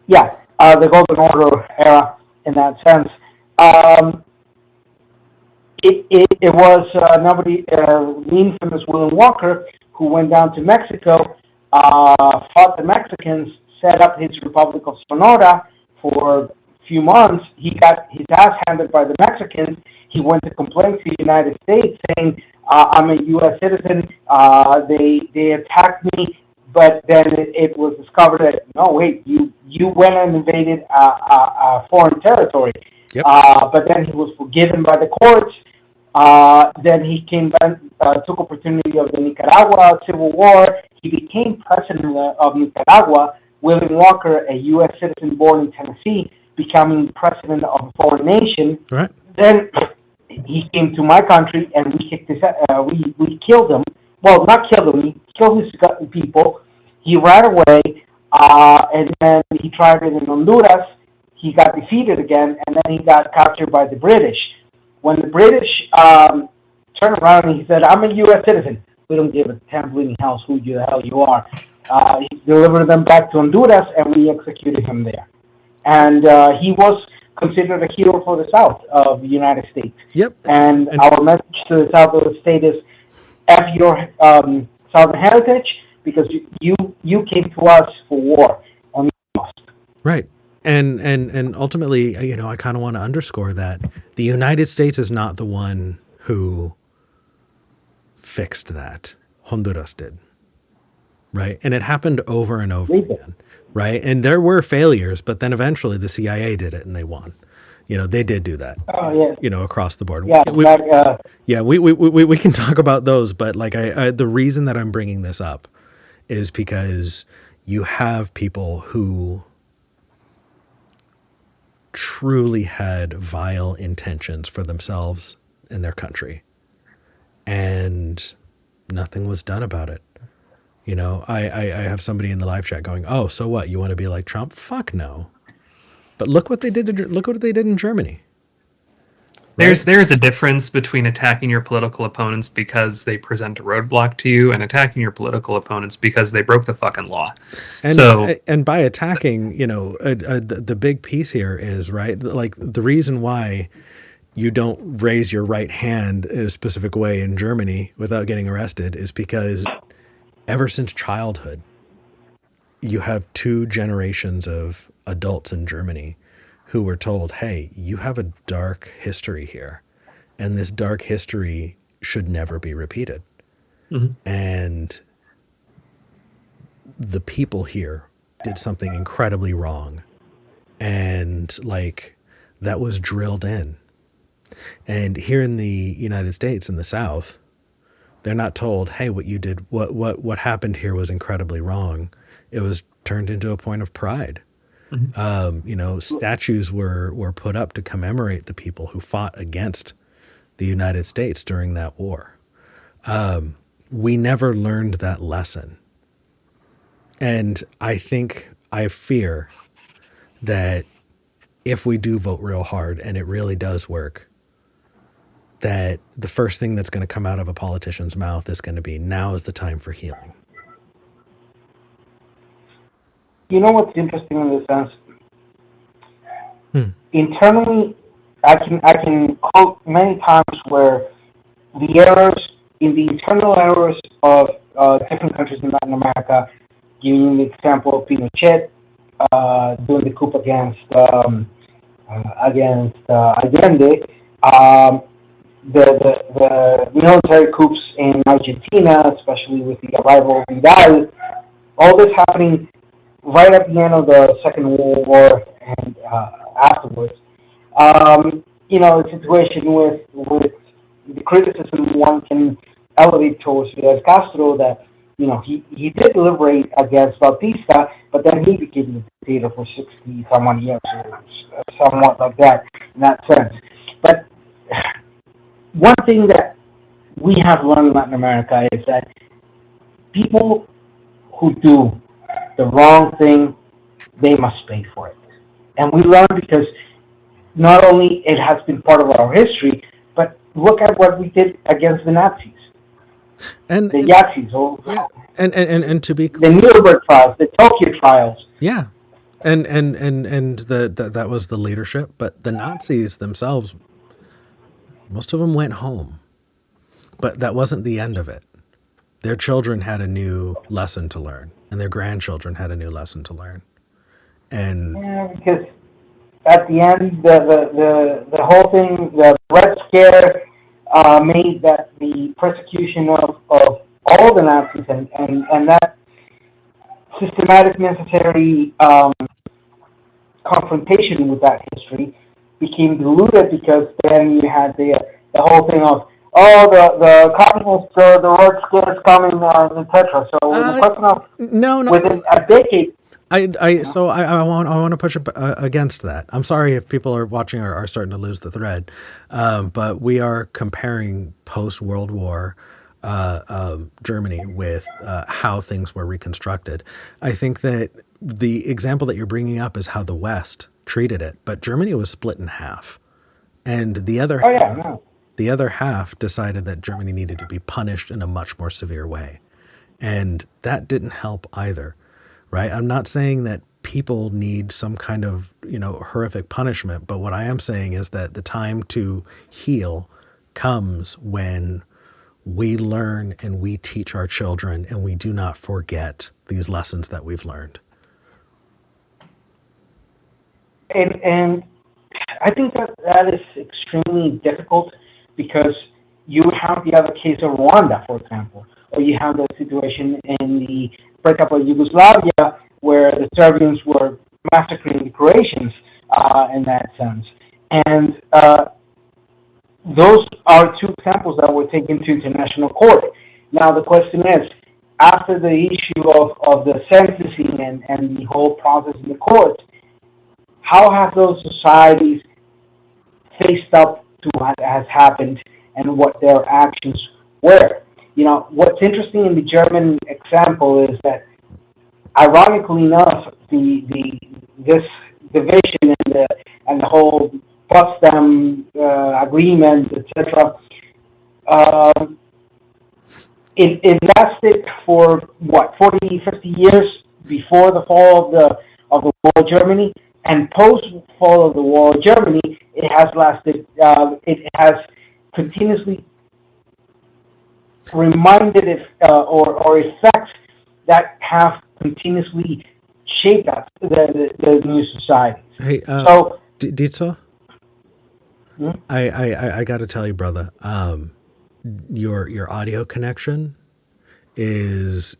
Yeah, the Golden Order era in that sense. It was the infamous William Walker, who went down to Mexico, fought the Mexicans, set up his Republic of Sonora for a few months. He got his ass handed by the Mexicans. He went to complain to the United States, saying, I'm a U.S. citizen, they attacked me, but then it was discovered that, no, wait, you went and invaded a foreign territory. Yep. But then he was forgiven by the courts. Then he came back, took opportunity of the Nicaragua Civil War. He became president of Nicaragua. William Walker, a U.S. citizen born in Tennessee, becoming president of a foreign nation. Right. Then he came to my country, and we kicked his. We killed him. Well, not killed him. We killed his people. He ran away, and then he tried it in Honduras. He got defeated again, and then he got captured by the British. When the British turned around and he said, "I'm a U.S. citizen," we don't give a damn bleeding hell who the hell you are. He delivered them back to Honduras, and we executed him there. And he was considered a hero for the South of the United States. Yep. And our message to the South of the state is, F your Southern heritage, because you came to us for war. Only lost. Right. And ultimately, I kind of want to underscore that the United States is not the one who fixed that. Honduras did. Right. And it happened over and over again. Right. And there were failures, but then eventually the CIA did it and they won. They did do that. Oh, yeah. Across the board. Yeah. We can talk about those, but the reason that I'm bringing this up is because you have people who truly had vile intentions for themselves and their country. and nothing was done about it. You know, I have somebody in the live chat going, "Oh, so what? You want to be like Trump?" Fuck no. But look what they did. Look what they did in Germany. Right? There's a difference between attacking your political opponents because they present a roadblock to you and attacking your political opponents because they broke the fucking law. And by attacking, you know, the big piece here is, right, like the reason why you don't raise your right hand in a specific way in Germany without getting arrested is because ever since childhood, you have two generations of adults in Germany who were told, hey, you have a dark history here, and this dark history should never be repeated. Mm-hmm. And the people here did something incredibly wrong. And like that was drilled in. And here in the United States, in the South, they're not told, hey, what you did, what happened here was incredibly wrong. It was turned into a point of pride. Mm-hmm. You know, statues were put up to commemorate the people who fought against the United States during that war. We never learned that lesson. And I fear that if we do vote real hard and it really does work, that the first thing that's going to come out of a politician's mouth is going to be, now is the time for healing. You know what's interesting in this sense? Internally, I can quote many times where the errors, in the internal errors of different countries in Latin America, giving the example of Pinochet doing the coup against Allende, the military coups in Argentina, especially with the arrival of Vidal, all this happening right at the end of the Second World War and afterwards. You know, the situation with the criticism one can elevate towards Fidel Castro, that, you know, he did deliberate against Bautista, but then he became the dictator for 60-some years, or somewhat like that, in that sense. But one thing that we have learned in Latin America is that people who do the wrong thing, they must pay for it. And we learn because not only it has been part of our history, but look at what we did against the Nazis. And the Yazis, and to be the Nuremberg trials, the Tokyo trials. Yeah. And that was the leadership, but the Nazis themselves, most of them went home. But that wasn't the end of it. Their children had a new lesson to learn, and their grandchildren had a new lesson to learn. And yeah, because at the end, the whole thing, the Red Scare, made that the persecution of all the Nazis and that systematic, necessary confrontation with that history became diluted, because then you had the whole thing of, the communists, the Red Scare is coming, etc. So in the question of no, within a decade. So I want to push against that. I'm sorry if people are watching are starting to lose the thread, but we are comparing post-World War Germany with how things were reconstructed. I think that the example that you're bringing up is how the West treated it, but Germany was split in half, and the other half decided that Germany needed to be punished in a much more severe way, and that didn't help either. Right? I'm not saying that people need some kind of, horrific punishment, but what I am saying is that the time to heal comes when we learn and we teach our children, and we do not forget these lessons that we've learned. And I think that is extremely difficult, because you have the other case of Rwanda, for example, or you have the situation in the breakup of Yugoslavia, where the Serbians were massacring the Croatians in that sense. And those are two examples that were taken to international court. Now the question is, after the issue of the sentencing and the whole process in the court, how have those societies faced up to what has happened, and what their actions Where? What's interesting in the German example is that, ironically enough, this division and the whole Potsdam agreement, etc. It lasted for what, 40, 50 years before the fall of the war of Germany, and post fall of the war of Germany, it has lasted. It has continuously reminded it or effects that have continuously shaped us, the new society. Hey, So, Ditso, I got to tell you, brother, your audio connection is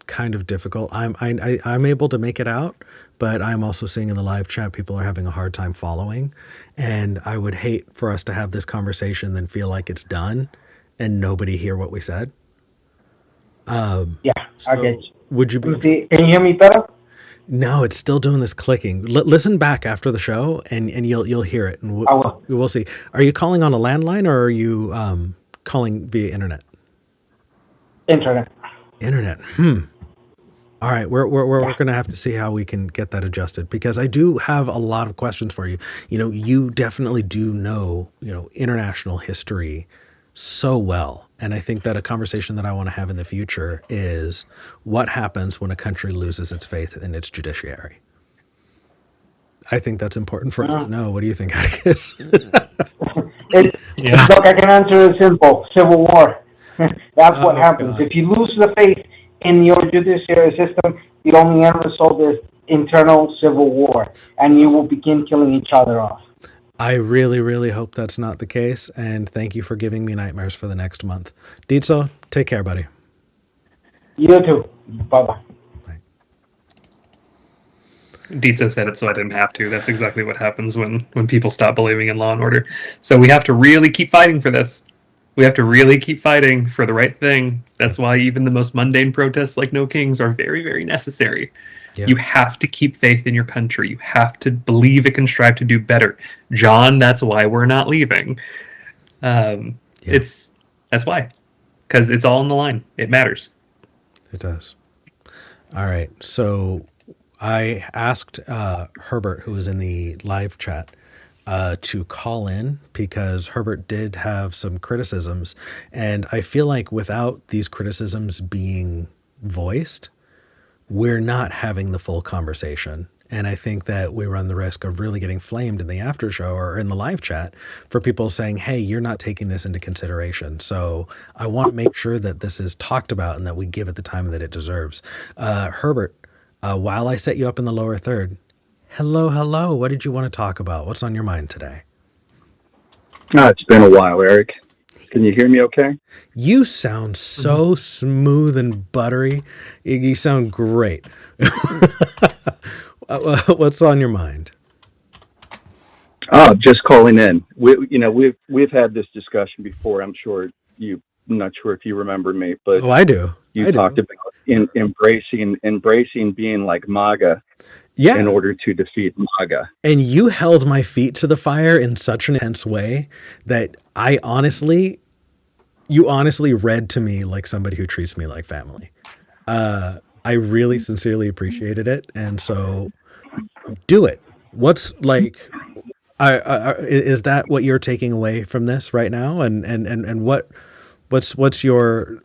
kind of difficult. I'm able to make it out, but I'm also seeing in the live chat people are having a hard time following, and I would hate for us to have this conversation then feel like it's done and nobody hear what we said. yeah, So I get you. would you be? Can you hear me better? No, it's still doing this clicking. Listen back after the show, and you'll hear it, and I will. we'll see. Are you calling on a landline, or are you calling via internet? Internet. Internet. All right, we're going to have to see how we can get that adjusted, because I do have a lot of questions for you. You definitely do know international history so well, and I think that a conversation that I want to have in the future is what happens when a country loses its faith in its judiciary. I think that's important for us to know. What do you think, Atticus? Yeah. Look, I can answer it simple. Civil war. That's what happens. God. If you lose the faith in your judiciary system, the only end result is internal civil war, and you will begin killing each other off. I really, really hope that's not the case, and thank you for giving me nightmares for the next month. Ditso, take care, buddy. You too. Bye-bye. Ditso said it so I didn't have to. That's exactly what happens when people stop believing in law and order. So we have to really keep fighting for this. We have to really keep fighting for the right thing. That's why even the most mundane protests like No Kings are very, very necessary. Yeah. You have to keep faith in your country. You have to believe it can strive to do better. John, that's why we're not leaving. That's why. Because it's all on the line. It matters. It does. All right. So I asked Herbert, who was in the live chat, to call in, because Herbert did have some criticisms. And I feel like without these criticisms being voiced, we're not having the full conversation. And I think that we run the risk of really getting flamed in the after show or in the live chat for people saying, hey, you're not taking this into consideration. So I want to make sure that this is talked about and that we give it the time that it deserves. Herbert, while I set you up in the lower third, hello. What did you want to talk about? What's on your mind today? It's been a while, Eric. Can you hear me okay? You sound so smooth and buttery. You sound great. What's on your mind? Just calling in. We've had this discussion before. I'm not sure if you remember me, but I do. You talked about embracing being like MAGA. Yeah. In order to defeat MAGA. And you held my feet to the fire in such an intense way that you honestly read to me like somebody who treats me like family. I really sincerely appreciated it. And so do it. What's like, is that what you're taking away from this right now? And what's your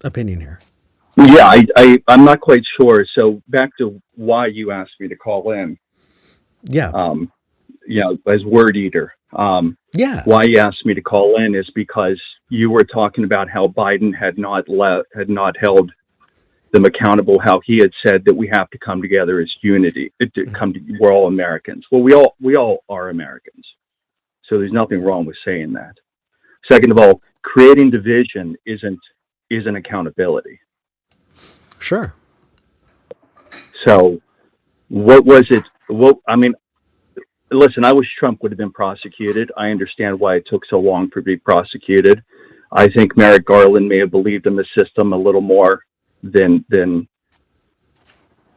opinion here? Yeah, I'm not quite sure. So back to why you asked me to call in. Yeah. As word eater. Why you asked me to call in is because you were talking about how Biden had not held them accountable, how he had said that we have to come together as unity. We're all Americans. Well, we all are Americans. So there's nothing wrong with saying that. Second of all, creating division isn't accountability. Sure. So what was it? Listen, I wish Trump would have been prosecuted. I understand why it took so long for him to be prosecuted. I think Merrick Garland may have believed in the system a little more than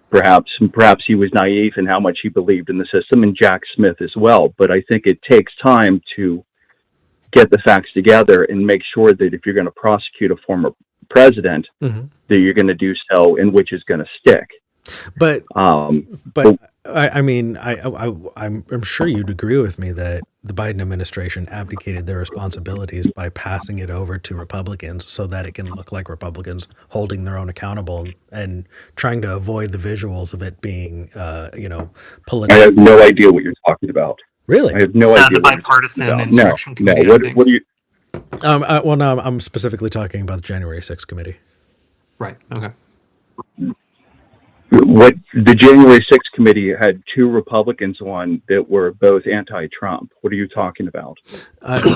perhaps he was naive in how much he believed in the system, and Jack Smith as well. But I think it takes time to get the facts together and make sure that if you're going to prosecute a former president, that you're going to do so in which is going to stick. But I mean, I'm sure you'd agree with me that the Biden administration abdicated their responsibilities by passing it over to Republicans so that it can look like Republicans holding their own accountable and trying to avoid the visuals of it being, political. I have no idea what you're talking about. Really? I have no idea. The bipartisan insurrection committee. No. What do you? Well, no, I'm specifically talking about the January 6th committee. Right. Okay. What the January 6th committee had 2 Republicans on that were both anti-Trump. What are you talking about?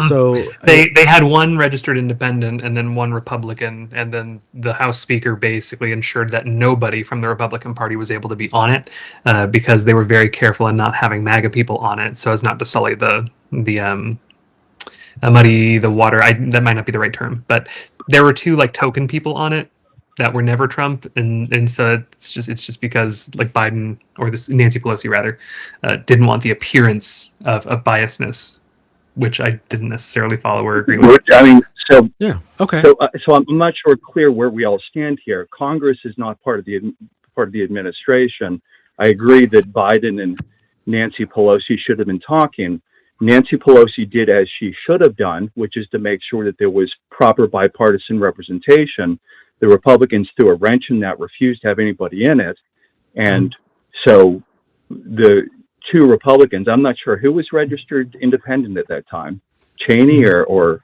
So they had one registered independent and then one Republican, and then the House Speaker basically ensured that nobody from the Republican Party was able to be on it because they were very careful in not having MAGA people on it, so as not to sully the muddy the water. That might not be the right term, but there were 2 like token people on it that were never Trump, and so it's just because like Biden or this Nancy Pelosi rather didn't want the appearance of biasness, which I didn't necessarily follow or agree with. I mean, so yeah, okay. So I'm not sure clear where we all stand here. Congress is not part of the administration. I agree that Biden and Nancy Pelosi should have been talking. Nancy Pelosi did as she should have done, which is to make sure that there was proper bipartisan representation. The Republicans threw a wrench in that, refused to have anybody in it. And so the 2 Republicans, I'm not sure who was registered independent at that time, Cheney or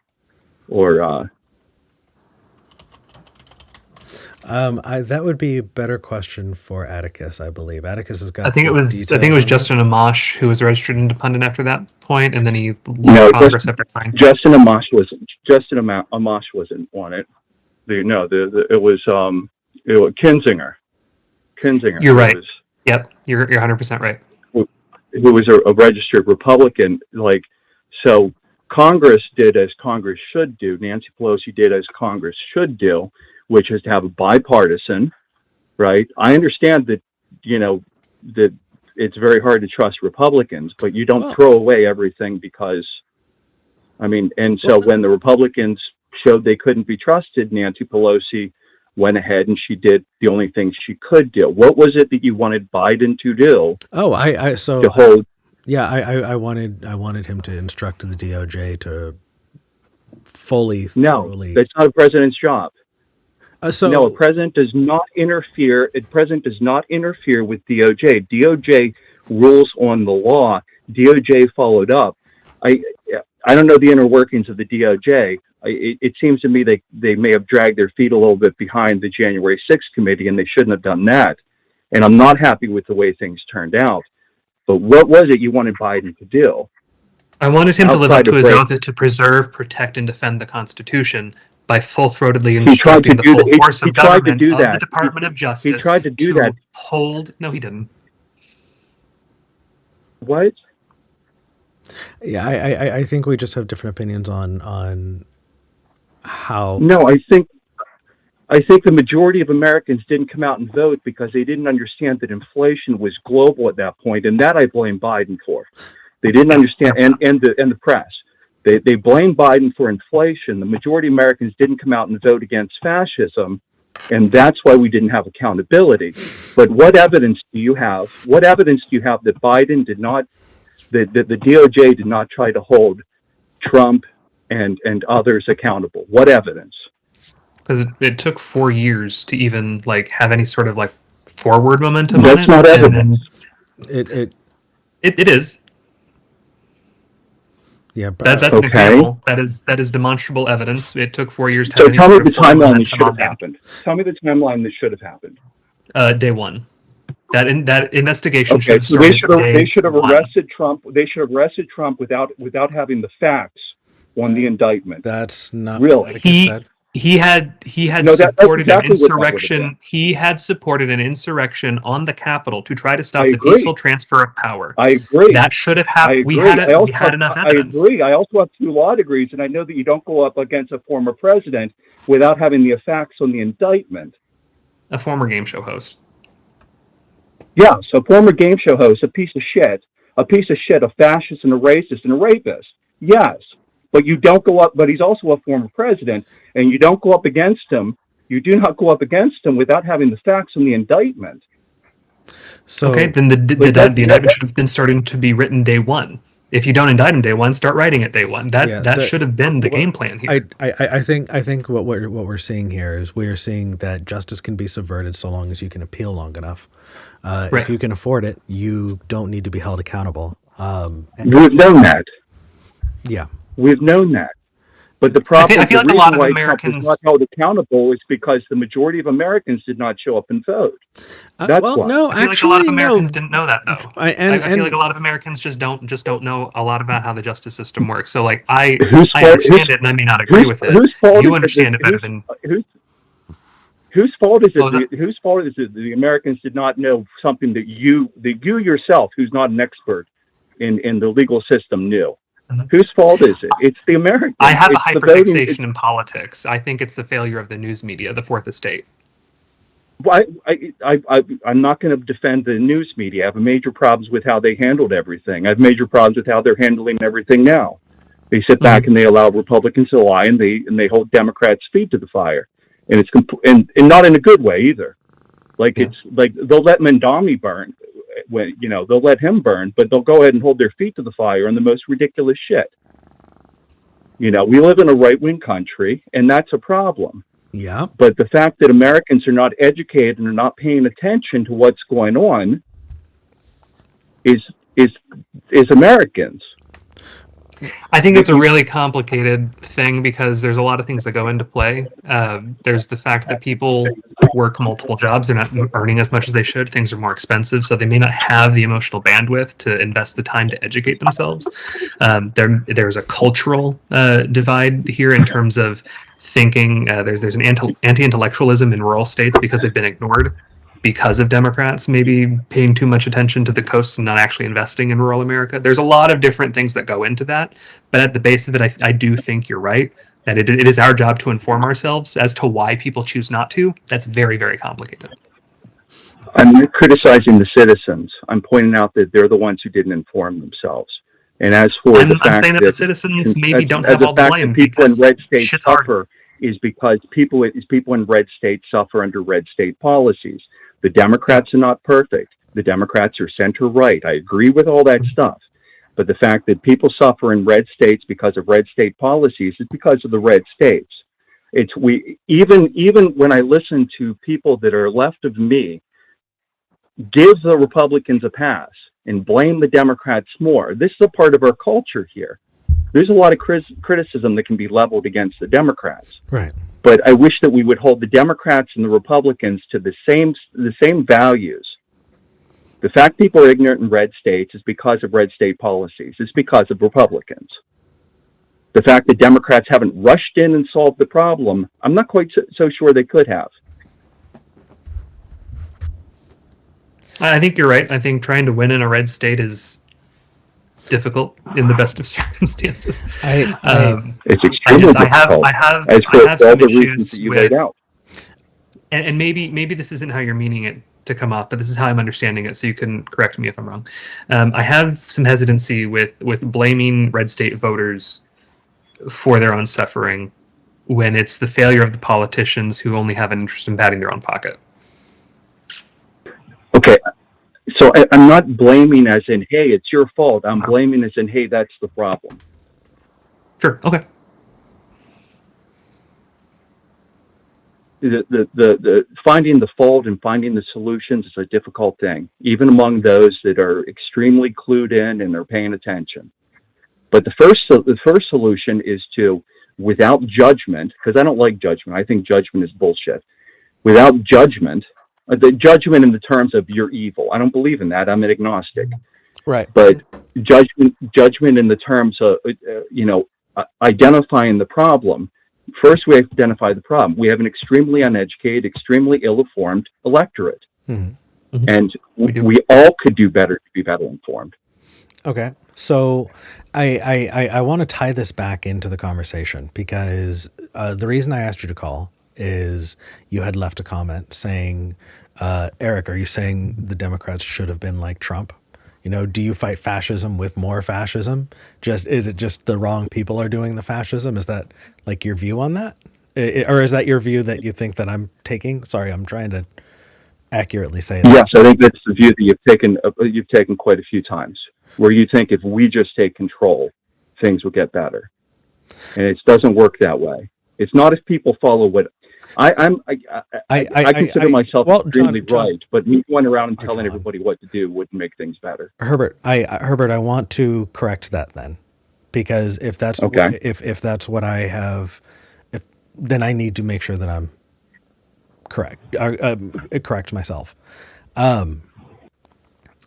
that would be a better question for Atticus, I believe. Atticus has got. I think it was Justin Amash who was registered independent after that point, and then he left Congress after signing. Justin Amash wasn't on it. It was Kinzinger. You're right. Yep, you're 100% right. Who was a registered Republican? So Congress did as Congress should do. Nancy Pelosi did as Congress should do, which is to have a bipartisan. Right? I understand that that it's very hard to trust Republicans, but you don't throw away everything because, so when the Republicans showed they couldn't be trusted, Nancy Pelosi went ahead and she did the only thing she could do. What was it that you wanted Biden to do? Oh, I wanted him to instruct the DOJ to thoroughly. That's not a president's job. No, a president does not interfere. A president does not interfere with DOJ. DOJ rules on the law. DOJ followed up. I don't know the inner workings of the DOJ. It seems to me they may have dragged their feet a little bit behind the January 6th committee, and they shouldn't have done that. And I'm not happy with the way things turned out. But what was it you wanted Biden to do? I wanted him to live up to his oath to preserve, protect, and defend the Constitution by full-throatedly instructing the full force of government of the Department of Justice. He tried to do that. No, he didn't. What? Yeah, I think we just have different opinions on how. No, I think the majority of Americans didn't come out and vote because they didn't understand that inflation was global at that point, and that I blame Biden for. They didn't understand, and the press. They blame Biden for inflation. The majority of Americans didn't come out and vote against fascism, and that's why we didn't have accountability. But what evidence do you have? What evidence do you have that Biden did not, that the DOJ did not try to hold Trump and others accountable? What evidence? Because it took 4 years to even have any sort of forward momentum. That's not evidence. It is. Yeah, but that's an example. That is demonstrable evidence. It took 4 years to so have any tell me sort the of forward timeline that momentum should have happened. Tell me the timeline that should have happened. Day one. That investigation should have so started. They should have arrested Trump. They should have arrested Trump without having the facts on the indictment. That's not really. He had supported an insurrection. He had supported an insurrection on the Capitol to try to stop the peaceful transfer of power. I agree. That should have happened. We had enough evidence. I agree. I also have 2 law degrees, and I know that you don't go up against a former president without having the facts on the indictment. A former game show host. Yeah, so former game show host, a piece of shit, a fascist and a racist and a rapist. Yes. but you don't go up. But he's also a former president, and you don't go up against him. You do not go up against him without having the facts in the indictment. So, okay, then the indictment should have been starting to be written day one. If you don't indict him day one, start writing it day one. That should have been the game plan here. I think what we're seeing here is we're seeing that justice can be subverted so long as you can appeal long enough. Right. If you can afford it, you don't need to be held accountable. We've known that. Yeah, we've known that. But the problem, I feel like a lot of Americans Trump was not held accountable is because the majority of Americans did not show up and vote. That's why. No, I feel like a lot of Americans didn't know that though. I feel like a lot of Americans just don't know a lot lot about how the justice system works. So like I understand it and I may not agree with it. You understand it better than whose fault is it? Whose fault is it the Americans did not know something that you yourself, who's not an expert in the legal system, knew? Whose fault is it? It's the Americans. I have a hyperfixation in politics. I think it's the failure of the news media, the fourth estate. Well, I'm not going to defend the news media. I have major problems with how they handled everything. I have major problems with how they're handling everything now. They sit back and they allow Republicans to lie, and they hold Democrats' feet to the fire, and it's and not in a good way either. Like it's like they'll let Mandami burn. When they'll let him burn, but they'll go ahead and hold their feet to the fire on the most ridiculous shit. We live in a right-wing country, and that's a problem. Yeah. But the fact that Americans are not educated and are not paying attention to what's going on is Americans. I think it's a really complicated thing because there's a lot of things that go into play. There's the fact that people work multiple jobs. They're not earning as much as they should. Things are more expensive, so they may not have the emotional bandwidth to invest the time to educate themselves. There's a cultural divide here in terms of thinking. There's an anti-intellectualism in rural states because they've been ignored because of Democrats maybe paying too much attention to the coasts and not actually investing in rural America. There's a lot of different things that go into that. But at the base of it, I do think you're right, that it is our job to inform ourselves as to why people choose not to. That's very, very complicated. I'm not criticizing the citizens. I'm pointing out that they're the ones who didn't inform themselves. And as for I'm saying that the citizens maybe don't have all the blame. People in red states suffer is because people in red states suffer under red state policies. The Democrats are not perfect. The Democrats are center-right. I agree with all that stuff. But the fact that people suffer in red states because of red state policies is because of the red states. Even when I listen to people that are left of me give the Republicans a pass and blame the Democrats more, this is a part of our culture here. There's a lot of criticism that can be leveled against the Democrats. Right. But I wish that we would hold the Democrats and the Republicans to the same values. The fact people are ignorant in red states is because of red state policies. It's because of Republicans. The fact that Democrats haven't rushed in and solved the problem, I'm not quite so sure they could have. I think you're right. I think trying to win in a red state is difficult in the best of circumstances. It's extremely difficult. I have some issues that you laid out. And maybe this isn't how you're meaning it to come off, but this is how I'm understanding it, so you can correct me if I'm wrong. I have some hesitancy with blaming red state voters for their own suffering when it's the failure of the politicians who only have an interest in padding their own pocket. Okay. So I'm not blaming as in, hey, it's your fault. I'm blaming as in, hey, that's the problem. Sure. Okay. The finding the fault and finding the solutions is a difficult thing, even among those that are extremely clued in and are paying attention. But the first solution is to, without judgment, because I don't like judgment. I think judgment is bullshit. Without judgment, the judgment in the terms of you're evil. I don't believe in that. I'm an agnostic. Right. But judgment in the terms of, identifying the problem. First, we have to identify the problem. We have an extremely uneducated, extremely ill-informed electorate. Mm-hmm. Mm-hmm. And we all could do better to be better informed. Okay. So I want to tie this back into the conversation because the reason I asked you to call is you had left a comment saying, Eric, are you saying the Democrats should have been like Trump? Do you fight fascism with more fascism? Is it just the wrong people are doing the fascism? Is that like your view on that? Or is that your view that you think that I'm taking? Sorry, I'm trying to accurately say that. Yes, I think that's the view that you've taken quite a few times, where you think if we just take control, things will get better. And it doesn't work that way. It's not if people follow what I consider myself extremely right, but me going around and telling everybody what to do wouldn't make things better. Herbert, I want to correct that then, because if that's okay, if that's what I have, then I need to make sure that I'm correct. Correct myself.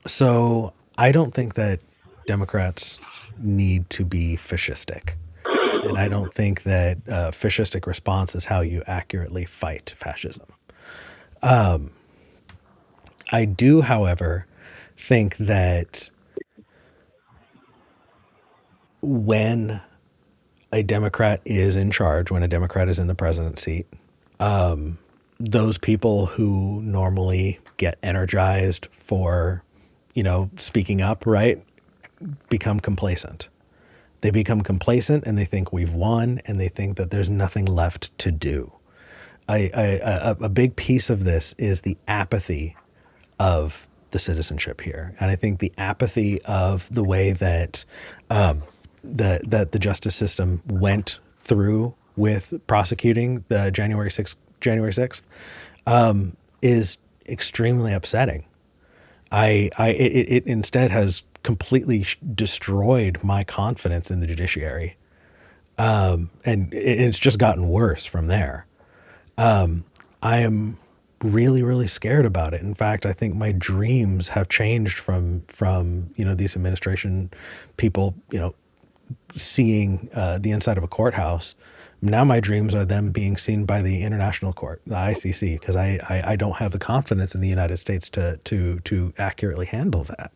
So I don't think that Democrats need to be fascistic. And I don't think that fascistic response is how you accurately fight fascism. I do, however, think that when a Democrat is in charge, when a Democrat is in the president's seat, those people who normally get energized for, speaking up, right, become complacent. They become complacent and they think we've won and they think that there's nothing left to do. A big piece of this is the apathy of the citizenship here. And I think the apathy of the way that that the justice system went through with prosecuting the January 6th is extremely upsetting. It instead has completely destroyed my confidence in the judiciary. And it's just gotten worse from there. I am really, really scared about it. In fact, I think my dreams have changed from these administration people, seeing the inside of a courthouse. Now my dreams are them being seen by the international court, the ICC, because I don't have the confidence in the United States to accurately handle that.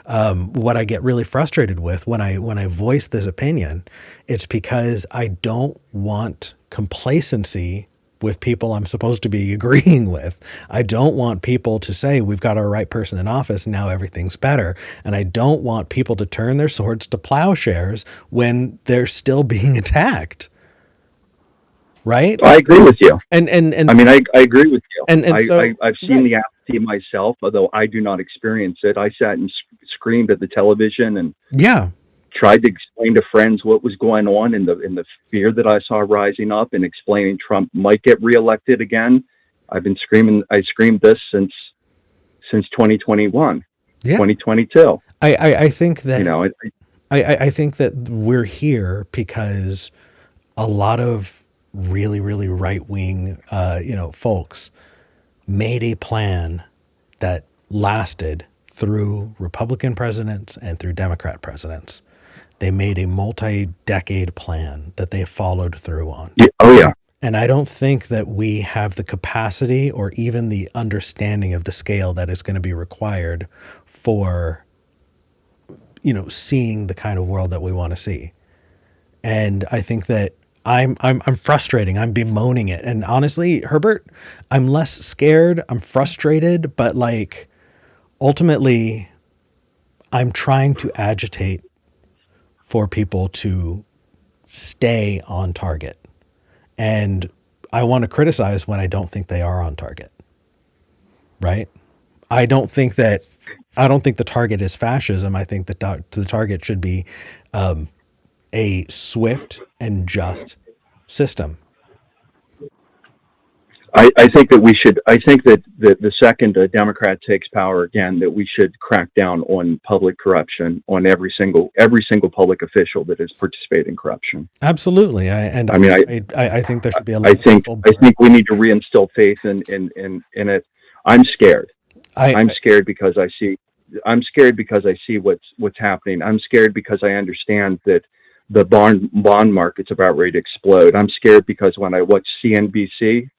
What I get really frustrated with when I voice this opinion, it's because I don't want complacency with people I'm supposed to be agreeing with. I don't want people to say we've got our right person in office, now everything's better. And I don't want people to turn their swords to plowshares when they're still being attacked. Right? I agree with you. And I mean, I agree with you. And so, I've seen the apathy myself, although I do not experience it. I sat and screamed at the television and tried to explain to friends what was going on in the fear that I saw rising up, and explaining Trump might get reelected again. I've been screaming. I screamed this since 2021, 2022. I think that I think that we're here because a lot of really, really right-wing, folks made a plan that lasted through Republican presidents and through Democrat presidents. They made a multi-decade plan that they followed through on. Yeah. Oh, yeah. And I don't think that we have the capacity or even the understanding of the scale that is going to be required for, seeing the kind of world that we want to see. And I think that I'm frustrating. I'm bemoaning it. And honestly, Herbert, I'm less scared. I'm frustrated, but ultimately I'm trying to agitate for people to stay on target. And I want to criticize when I don't think they are on target. Right? I don't think the target is fascism. I think that the target should be a swift and just system. I think that we should. I think that the second a Democrat takes power again, that we should crack down on public corruption, on every single public official that has participated in corruption. Absolutely, I think there should be a. I think we need to reinstill faith in it. I'm scared. I'm scared because I see. I'm scared because I see what's happening. I'm scared because I understand that the bond market's about ready to explode. I'm scared because when I watch CNBC.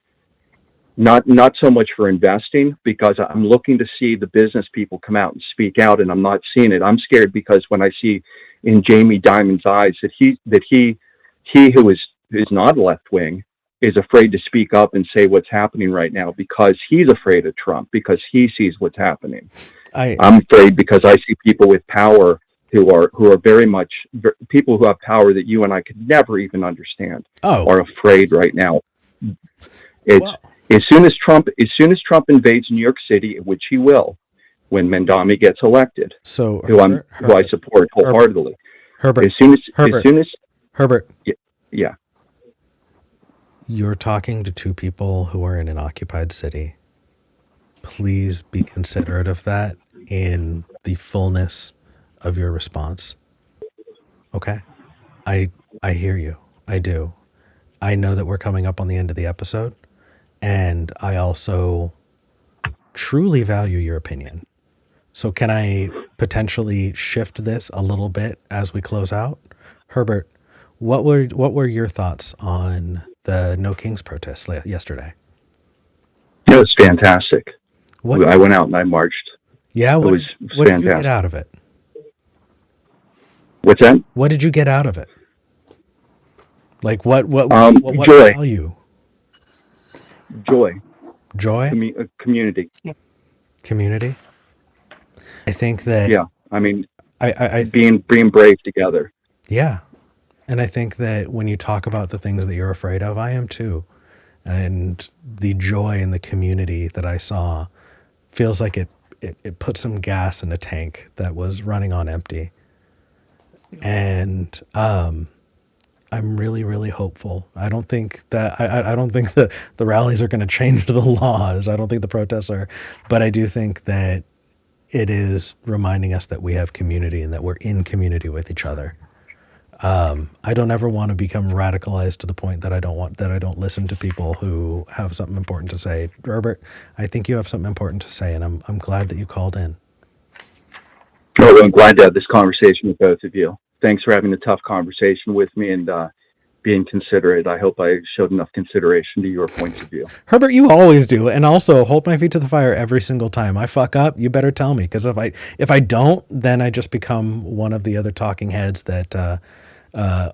Not so much for investing, because I'm looking to see the business people come out and speak out, and I'm not seeing it. I'm scared because when I see in Jamie Dimon's eyes that he who is not left wing is afraid to speak up and say what's happening right now because he's afraid of Trump, because he sees what's happening. I'm afraid because I see people with power who are very much people who have power that you and I could never even understand are afraid right now. As soon as Trump invades New York City, which he will, when Mandami gets elected, who I support wholeheartedly. Herbert, as soon as Herbert, yeah. You're talking to two people who are in an occupied city. Please be considerate of that in the fullness of your response. Okay? I hear you. I do. I know that we're coming up on the end of the episode, and I also truly value your opinion. So can I potentially shift this a little bit as we close out? Herbert, what were your thoughts on the No Kings protest yesterday? It was fantastic. I went out and I marched. Yeah, what did you get out of it? What's that? What did you get out of it? Like what joy. value? Joy. Community. Community. I think that. Yeah, I mean, I being brave together. Yeah, and I think that when you talk about the things that you're afraid of, I am too, and the joy in the community that I saw feels like it put some gas in a tank that was running on empty, and I'm really, really hopeful. I don't think that I don't think that the rallies are going to change the laws. I don't think the protests are, but I do think that it is reminding us that we have community and that we're in community with each other. I don't ever want to become radicalized to the point that I don't listen to people who have something important to say. Herbert, I think you have something important to say, and I'm glad that you called in. Oh, I'm glad to have this conversation with both of you. Thanks for having a tough conversation with me and being considerate. I hope I showed enough consideration to your points of view. Herbert, you always do. And also hold my feet to the fire every single time I fuck up. You better tell me, because if I don't, then I just become one of the other talking heads that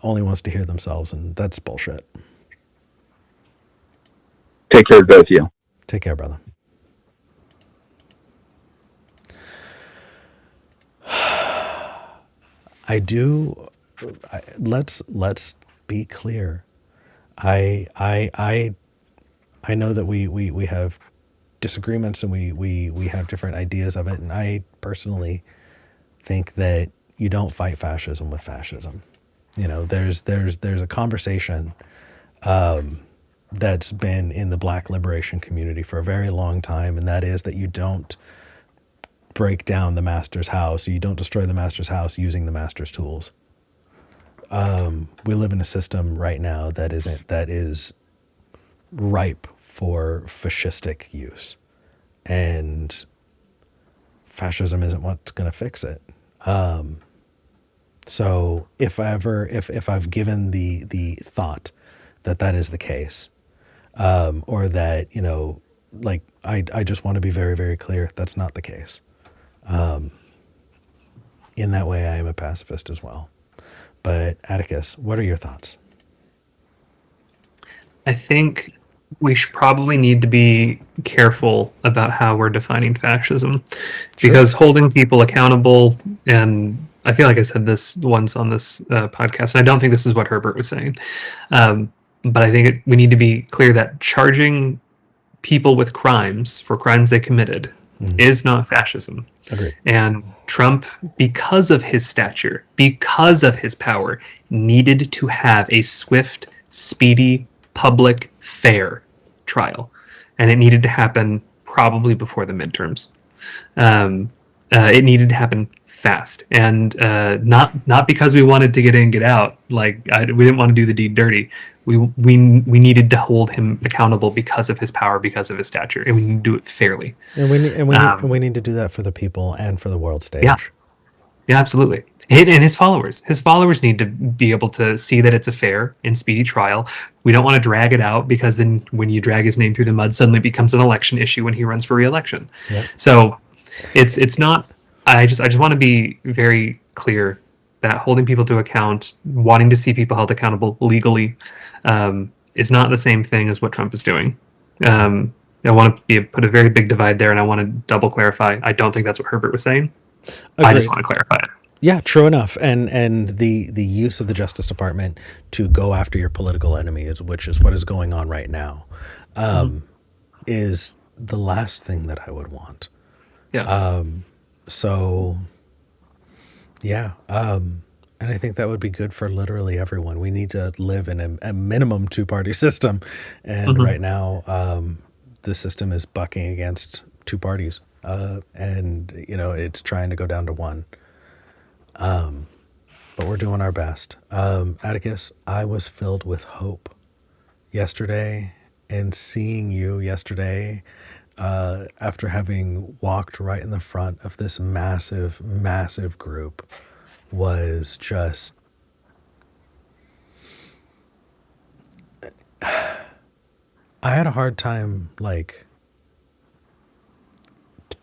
only wants to hear themselves, and that's bullshit. Take care of both of you. Take care, brother. Let's be clear. I know that we have disagreements and we have different ideas of it, and I personally think that you don't fight fascism with fascism. You know, there's a conversation that's been in the Black liberation community for a very long time, and that is that you don't break down the master's house, you don't destroy the master's house using the master's tools. We live in a system right now that is ripe for fascistic use, and fascism isn't what's going to fix it. So if I've given the thought that is the case, or that, you know, like I just want to be very, very clear, that's not the case. In that way, I am a pacifist as well. But Atticus, what are your thoughts? I think we should probably need to be careful about how we're defining fascism, because holding people accountable, and I feel like I said this once on this podcast, and I don't think this is what Herbert was saying, but I think we need to be clear that charging people with crimes for crimes they committed is not fascism. Agreed. And Trump, because of his stature, because of his power, needed to have a swift, speedy, public, fair trial. And it needed to happen probably before the midterms. It needed to happen fast, and not because we wanted to get in, get out. Like we didn't want to do the deed dirty. We needed to hold him accountable because of his power, because of his stature, and we need to do it fairly. And we need to do that for the people and for the world stage. Yeah, absolutely. And his followers need to be able to see that it's a fair and speedy trial. We don't want to drag it out, because then when you drag his name through the mud, suddenly it becomes an election issue when he runs for re-election. Yep. So it's not. I just want to be very clear that holding people to account, wanting to see people held accountable legally, is not the same thing as what Trump is doing. I want to put a very big divide there, and I want to double clarify. I don't think that's what Herbert was saying. Agreed. I just want to clarify it. Yeah, true enough. And the use of the Justice Department to go after your political enemies, which is what is going on right now, is the last thing that I would want. Yeah. So, yeah. And I think that would be good for literally everyone. We need to live in a minimum two-party system. And right now, the system is bucking against two parties. And, it's trying to go down to one. But we're doing our best. Atticus, I was filled with hope yesterday, and seeing you yesterday, after having walked right in the front of this massive, massive group, was just, I had a hard time,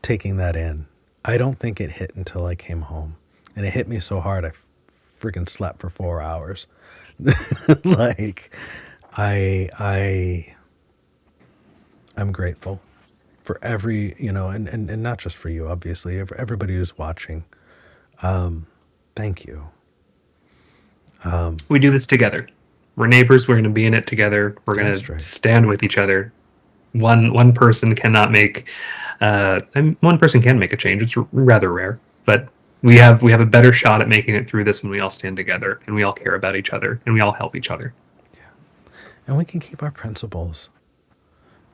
taking that in. I don't think it hit until I came home. And it hit me so hard, I freaking slept for 4 hours. I'm grateful for every, and not just for you, obviously, for everybody who's watching. Thank you. We do this together. We're neighbors. We're going to be in it together. We're going to stand with each other. One person cannot make, one person can make a change. It's rather rare, but we have a better shot at making it through this when we all stand together and we all care about each other and we all help each other. Yeah. And we can keep our principles.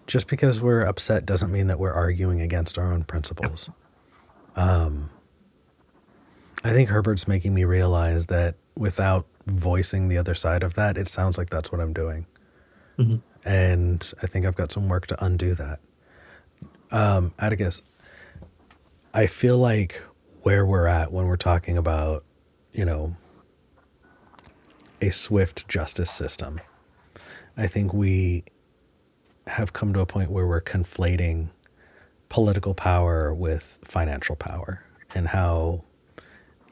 Just because we're upset doesn't mean that we're arguing against our own principles. Yep. I think Herbert's making me realize that without voicing the other side of that, it sounds like that's what I'm doing. Mm-hmm. And I think I've got some work to undo that. Atticus, I feel like where we're at when we're talking about, a swift justice system, I think we have come to a point where we're conflating political power with financial power, and how,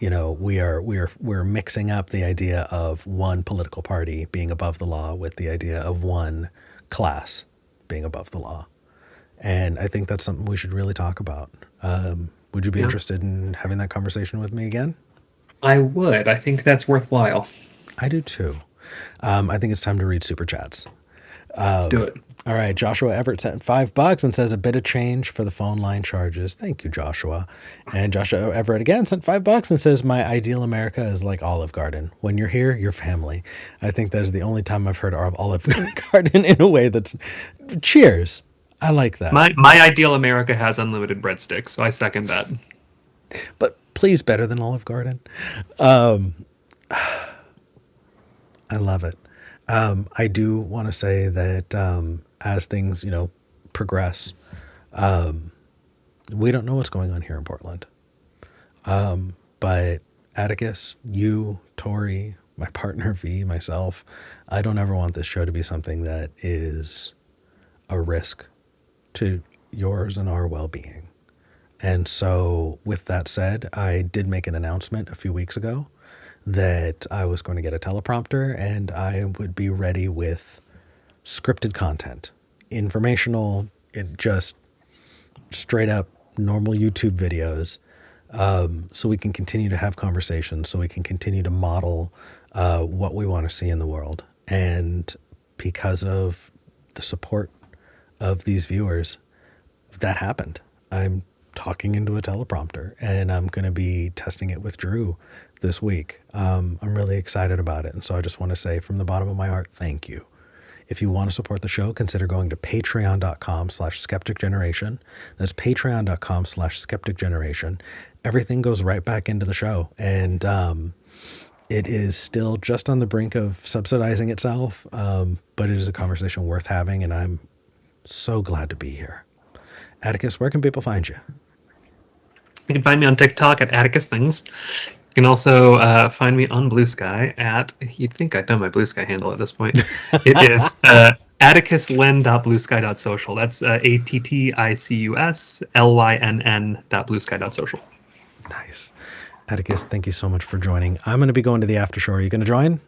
we're mixing up the idea of one political party being above the law with the idea of one class being above the law. And I think that's something we should really talk about. Would you be interested in having that conversation with me again? I would. I think that's worthwhile. I do too. I think it's time to read Super Chats. Let's do it. All right. Joshua Everett sent $5 and says a bit of change for the phone line charges. Thank you, Joshua. And Joshua Everett again sent $5 and says, my ideal America is like Olive Garden. When you're here, you're family. I think that is the only time I've heard of Olive Garden in a way that's cheers. I like that. My ideal America has unlimited breadsticks, so I second that. But please, better than Olive Garden. I love it. I do want to say that as things, progress, we don't know what's going on here in Portland. But Atticus, you, Tori, my partner V, myself, I don't ever want this show to be something that is a risk to yours and our well-being. And so with that said, I did make an announcement a few weeks ago that I was going to get a teleprompter and I would be ready with scripted content, informational, just straight up normal YouTube videos, so we can continue to have conversations, so we can continue to model what we want to see in the world. And because of the support of these viewers, that happened. I'm talking into a teleprompter and I'm going to be testing it with Drew this week. I'm really excited about it. And so I just want to say from the bottom of my heart, thank you. If you want to support the show, consider going to patreon.com/skepticgeneration. That's patreon.com/skepticgeneration. Everything goes right back into the show. And it is still just on the brink of subsidizing itself. But it is a conversation worth having. And I'm so glad to be here. Atticus, where can people find you? You can find me on TikTok at Atticus Things. You can also find me on Blue Sky at, you'd think I'd know my Blue Sky handle at this point. It is atticuslen.bluesky.social. That's ATTICUSLYNN.bluesky.social. Nice. Atticus, thank you so much for joining. I'm going to be going to the after show. Are you going to join?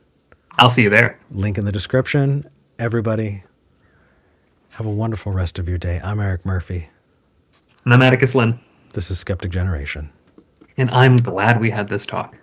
I'll see you there. Link in the description. everybody, have a wonderful rest of your day. I'm Eric Murphy. And I'm Atticus Lynn. This is Skeptic Generation. And I'm glad we had this talk.